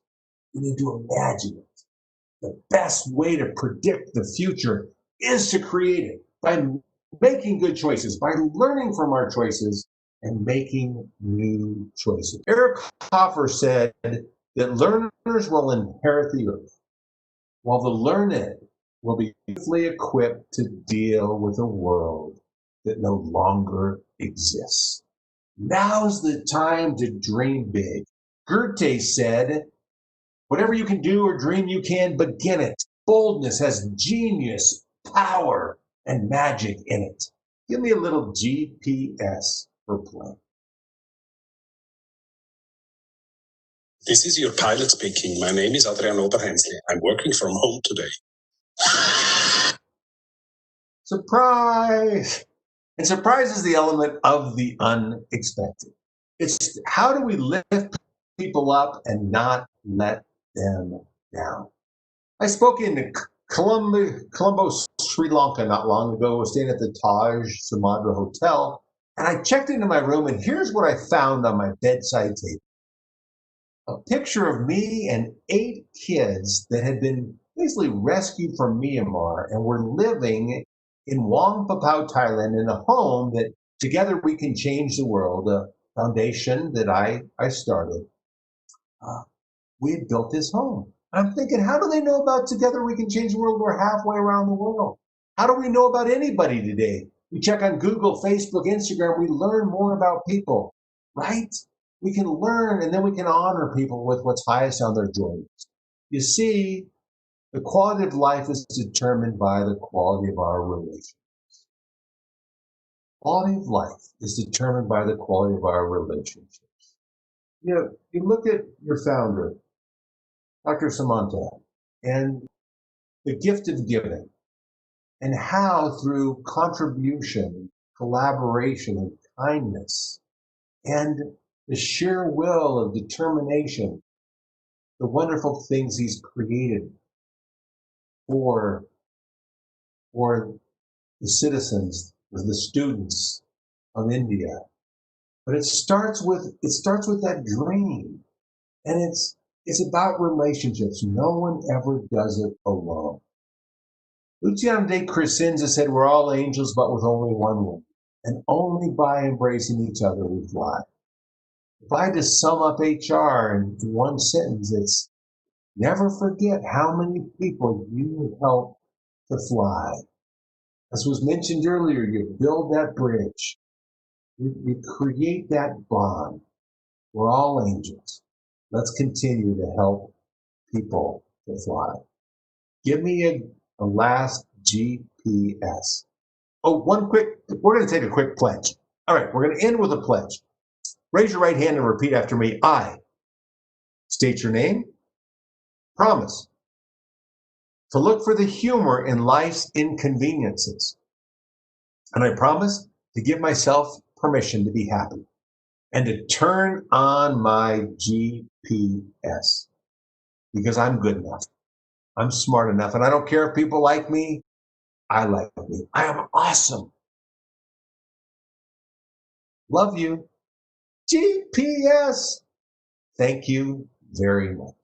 We need to imagine it. The best way to predict the future is to create it by making good choices, by learning from our choices and making new choices. Eric Hoffer said that learners will inherit the earth, while the learned will be beautifully equipped to deal with a world that no longer exists. Now's the time to dream big. Goethe said, whatever you can do or dream you can, begin it. Boldness has genius, power, and magic in it. Give me a little GPS for play. This is your pilot speaking. My name is Adrian Oberhensley. I'm working from home today. Surprise! And surprise is the element of the unexpected. It's how do we lift people up and not let them down? I spoke in Colombo, Sri Lanka not long ago. I was staying at the Taj Sumatra Hotel, and I checked into my room, and here's what I found on my bedside table. A picture of me and 8 kids that had been basically rescued from Myanmar and were living in Wang Papao, Thailand, in a home that Together We Can Change the World, a foundation that I started. We had built this home. I'm thinking, how do they know about Together We Can Change the World? We're halfway around the world. How do we know about anybody today? We check on Google, Facebook, Instagram. We learn more about people, right? We can learn, and then we can honor people with what's highest on their joy list. You see, the quality of life is determined by the quality of our relationships. Quality of life is determined by the quality of our relationships. You look at your founder, Dr. Samantha, and the gift of giving, and how through contribution, collaboration, and kindness, and the sheer will of determination, the wonderful things he's created for the citizens, the students of India. But it starts with that dream, and it's about relationships. No one ever does it alone. Luciano de Crescenza said, we're all angels, but with only one wing, and only by embracing each other we fly. If I had to sum up HR in one sentence, it's never forget how many people you help to fly. As was mentioned earlier, you build that bridge. You create that bond. We're all angels. Let's continue to help people to fly. Give me a last GPS GPS. Oh, we're going to take a quick pledge. All right, we're going to end with a pledge. Raise your right hand and repeat after me. I state your name. Promise to look for the humor in life's inconveniences. And I promise to give myself permission to be happy and to turn on my GPS because I'm good enough. I'm smart enough. And I don't care if people like me. I like me. I am awesome. Love you. GPS. Thank you very much.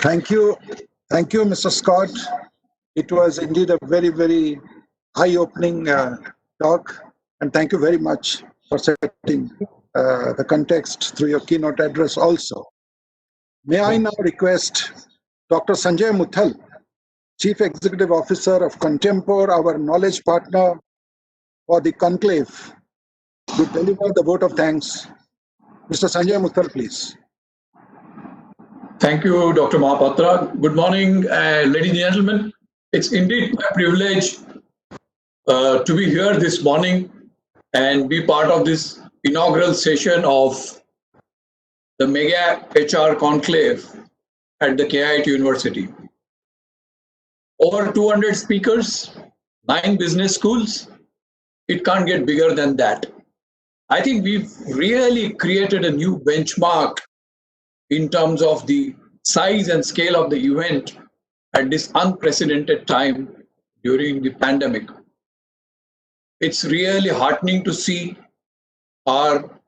Thank you. Thank you, Mr. Scott. It was indeed a very, very eye-opening talk. And thank you very much for setting the context through your keynote address also. May I now request Dr. Sanjay Muthal, Chief Executive Officer of Contempor, our knowledge partner for the Conclave, to deliver the vote of thanks. Mr. Sanjay Muthal, please. Thank you, Dr. Mahapatra. Good morning, ladies and gentlemen. It's indeed my privilege to be here this morning and be part of this inaugural session of the Mega HR Conclave at the KIT University. Over 200 speakers, 9 business schools. It can't get bigger than that. I think we've really created a new benchmark in terms of the size and scale of the event at this unprecedented time during the pandemic. It's really heartening to see our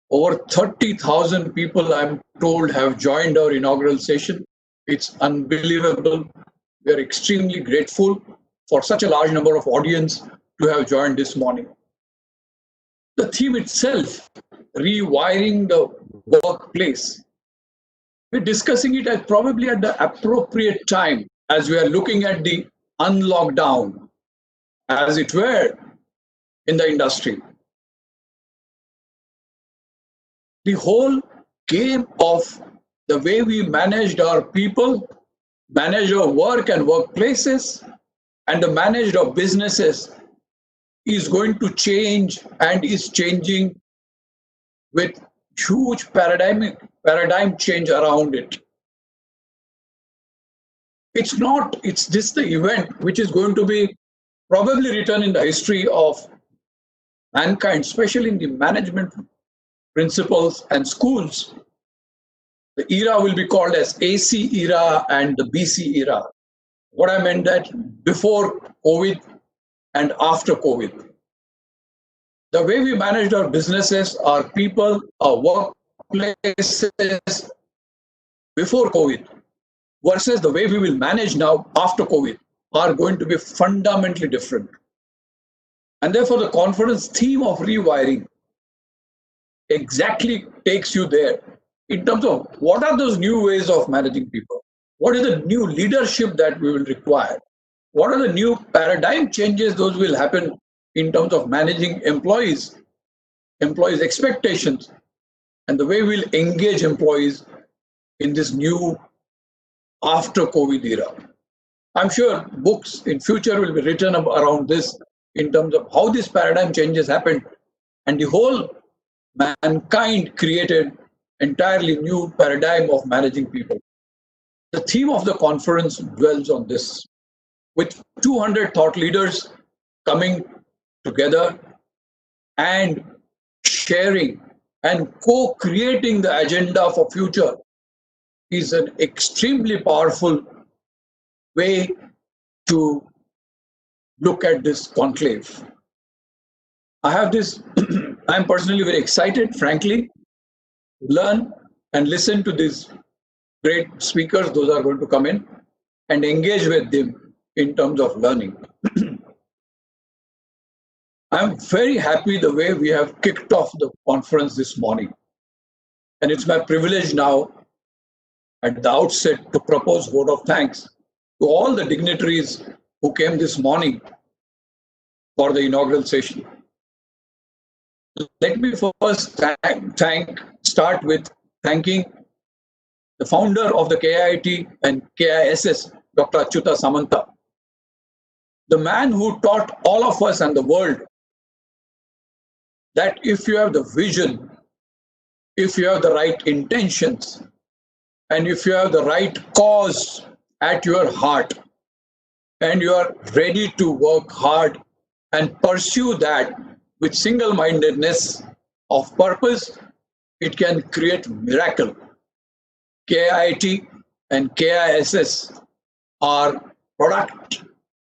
over 30,000 people, I'm told, have joined our inaugural session. It's unbelievable. We are extremely grateful for such a large number of audience to have joined this morning. The theme itself, rewiring the workplace. We're discussing it at probably at the appropriate time as we are looking at the unlockdown, as it were, in the industry. The whole game of the way we managed our people, managed our work and workplaces, and managed our businesses is going to change and is changing with huge paradigm change around it. It's just the event which is going to be probably written in the history of mankind, especially in the management principles and schools. The era will be called as AC era and the BC era. What I meant that before COVID and after COVID. The way we managed our businesses, our people, our workplaces before COVID versus the way we will manage now after COVID are going to be fundamentally different. And therefore, the conference theme of rewiring exactly takes you there in terms of what are those new ways of managing people? What is the new leadership that we will require? What are the new paradigm changes those will happen in terms of managing employees expectations, and the way we'll engage employees in this new after COVID era. I'm sure books in future will be written around this in terms of how this paradigm changes happened and the whole mankind created entirely new paradigm of managing people. The theme of the conference dwells on this, with 200 thought leaders coming together and sharing and co-creating the agenda for future is an extremely powerful way to look at this conclave. I'm personally very excited, frankly, learn and listen to these great speakers, those are going to come in, and engage with them in terms of learning. I'm very happy the way we have kicked off the conference this morning. And it's my privilege now at the outset to propose vote of thanks to all the dignitaries who came this morning for the inaugural session. let me first start with thanking the founder of the KIT and KISS, Dr. Achyuta Samanta, the man who taught all of us and the world that if you have the vision, if you have the right intentions, and if you have the right cause at your heart, and you are ready to work hard and pursue that with single-mindedness of purpose, it can create miracle. KIT and KISS are product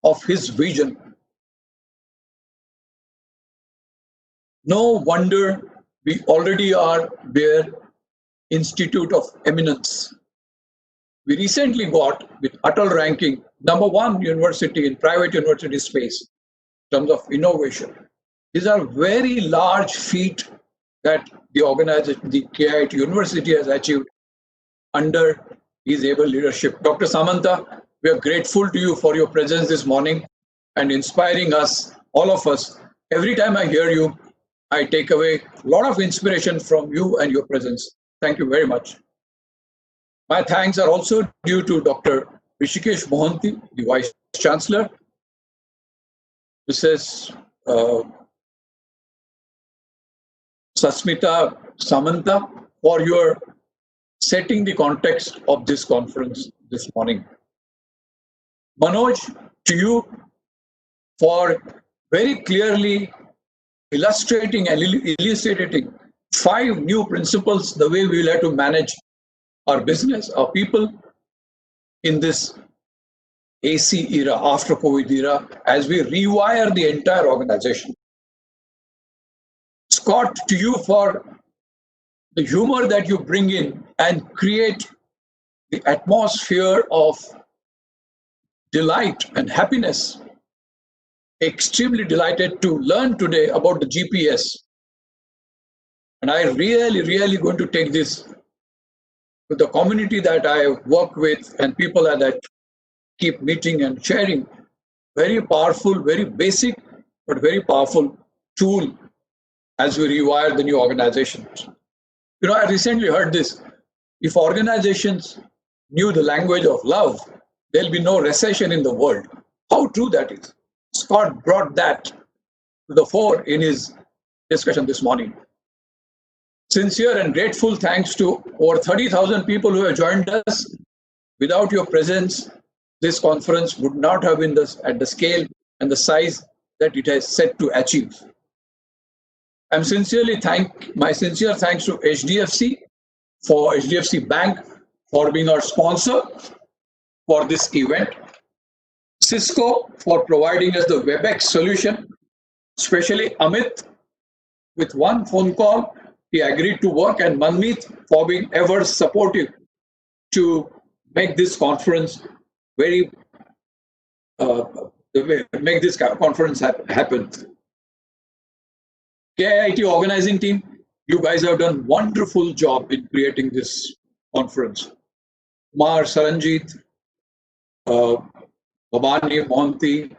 of his vision. No wonder we already are their Institute of Eminence. We recently got, with Atal ranking, #1 university in private university space in terms of innovation. These are very large feat that the organization, the KIT University has achieved under his able leadership. Dr. Samanta, we are grateful to you for your presence this morning and inspiring us, all of us. Every time I hear you, I take away a lot of inspiration from you and your presence. Thank you very much. My thanks are also due to Dr. Rishikesh Mohanty, the Vice Chancellor, Mrs. Sasmita Samanta, for your setting the context of this conference this morning. Manoj, to you for very clearly illustrating and elucidating 5 new principles, the way we will have to manage our business, our people in this AC era, after COVID era, as we rewire the entire organization. Scott, to you for the humor that you bring in and create the atmosphere of delight and happiness. Extremely delighted to learn today about the GPS. And I really going to take this to the community that I work with and people that keep meeting and sharing. Very powerful, very basic, but very powerful tool as we rewire the new organizations. You know, I recently heard this. If organizations knew the language of love, there'll be no recession in the world. How true that is. Scott brought that to the fore in his discussion this morning. Sincere and grateful thanks to over 30,000 people who have joined us. Without your presence, this conference would not have been at the scale and the size that it has set to achieve. My sincere thanks to HDFC Bank for being our sponsor for this event. Cisco for providing us the WebEx solution, especially Amit, with one phone call, he agreed to work, and Manmeet for being ever supportive to make this conference happen. KIT organizing team, you guys have done wonderful job in creating this conference. Kumar, Saranjit, Babani, Monty,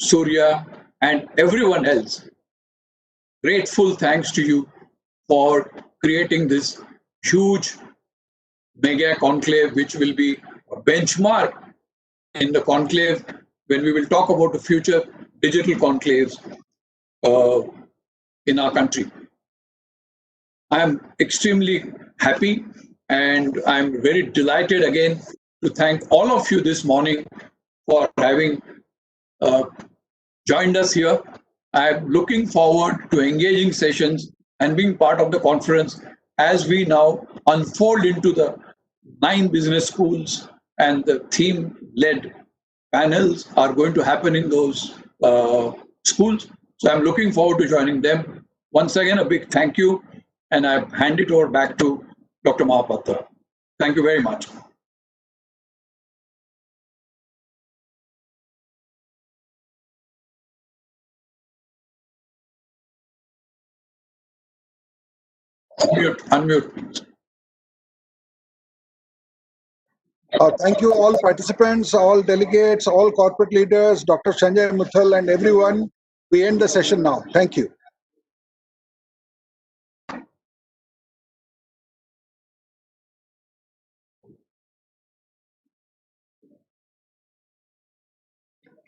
Surya, and everyone else. Grateful thanks to you for creating this huge mega conclave, which will be a benchmark in the conclave when we will talk about the future digital conclaves in our country. I am extremely happy and I'm very delighted again to thank all of you this morning for having joined us here. I am looking forward to engaging sessions and being part of the conference as we now unfold into the 9 business schools, and the theme-led panels are going to happen in those schools. So I'm looking forward to joining them. Once again, a big thank you, and I hand it over back to Dr. Mahapatra. Thank you very much. Unmute, please. Thank you all participants, all delegates, all corporate leaders, Dr. Sanjay Muthal and everyone. We end the session now. Thank you.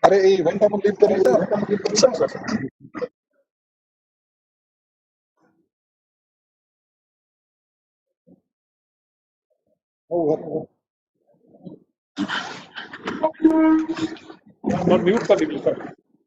अरे ये event आपण lead करायचं हो mute कर दीजिए sir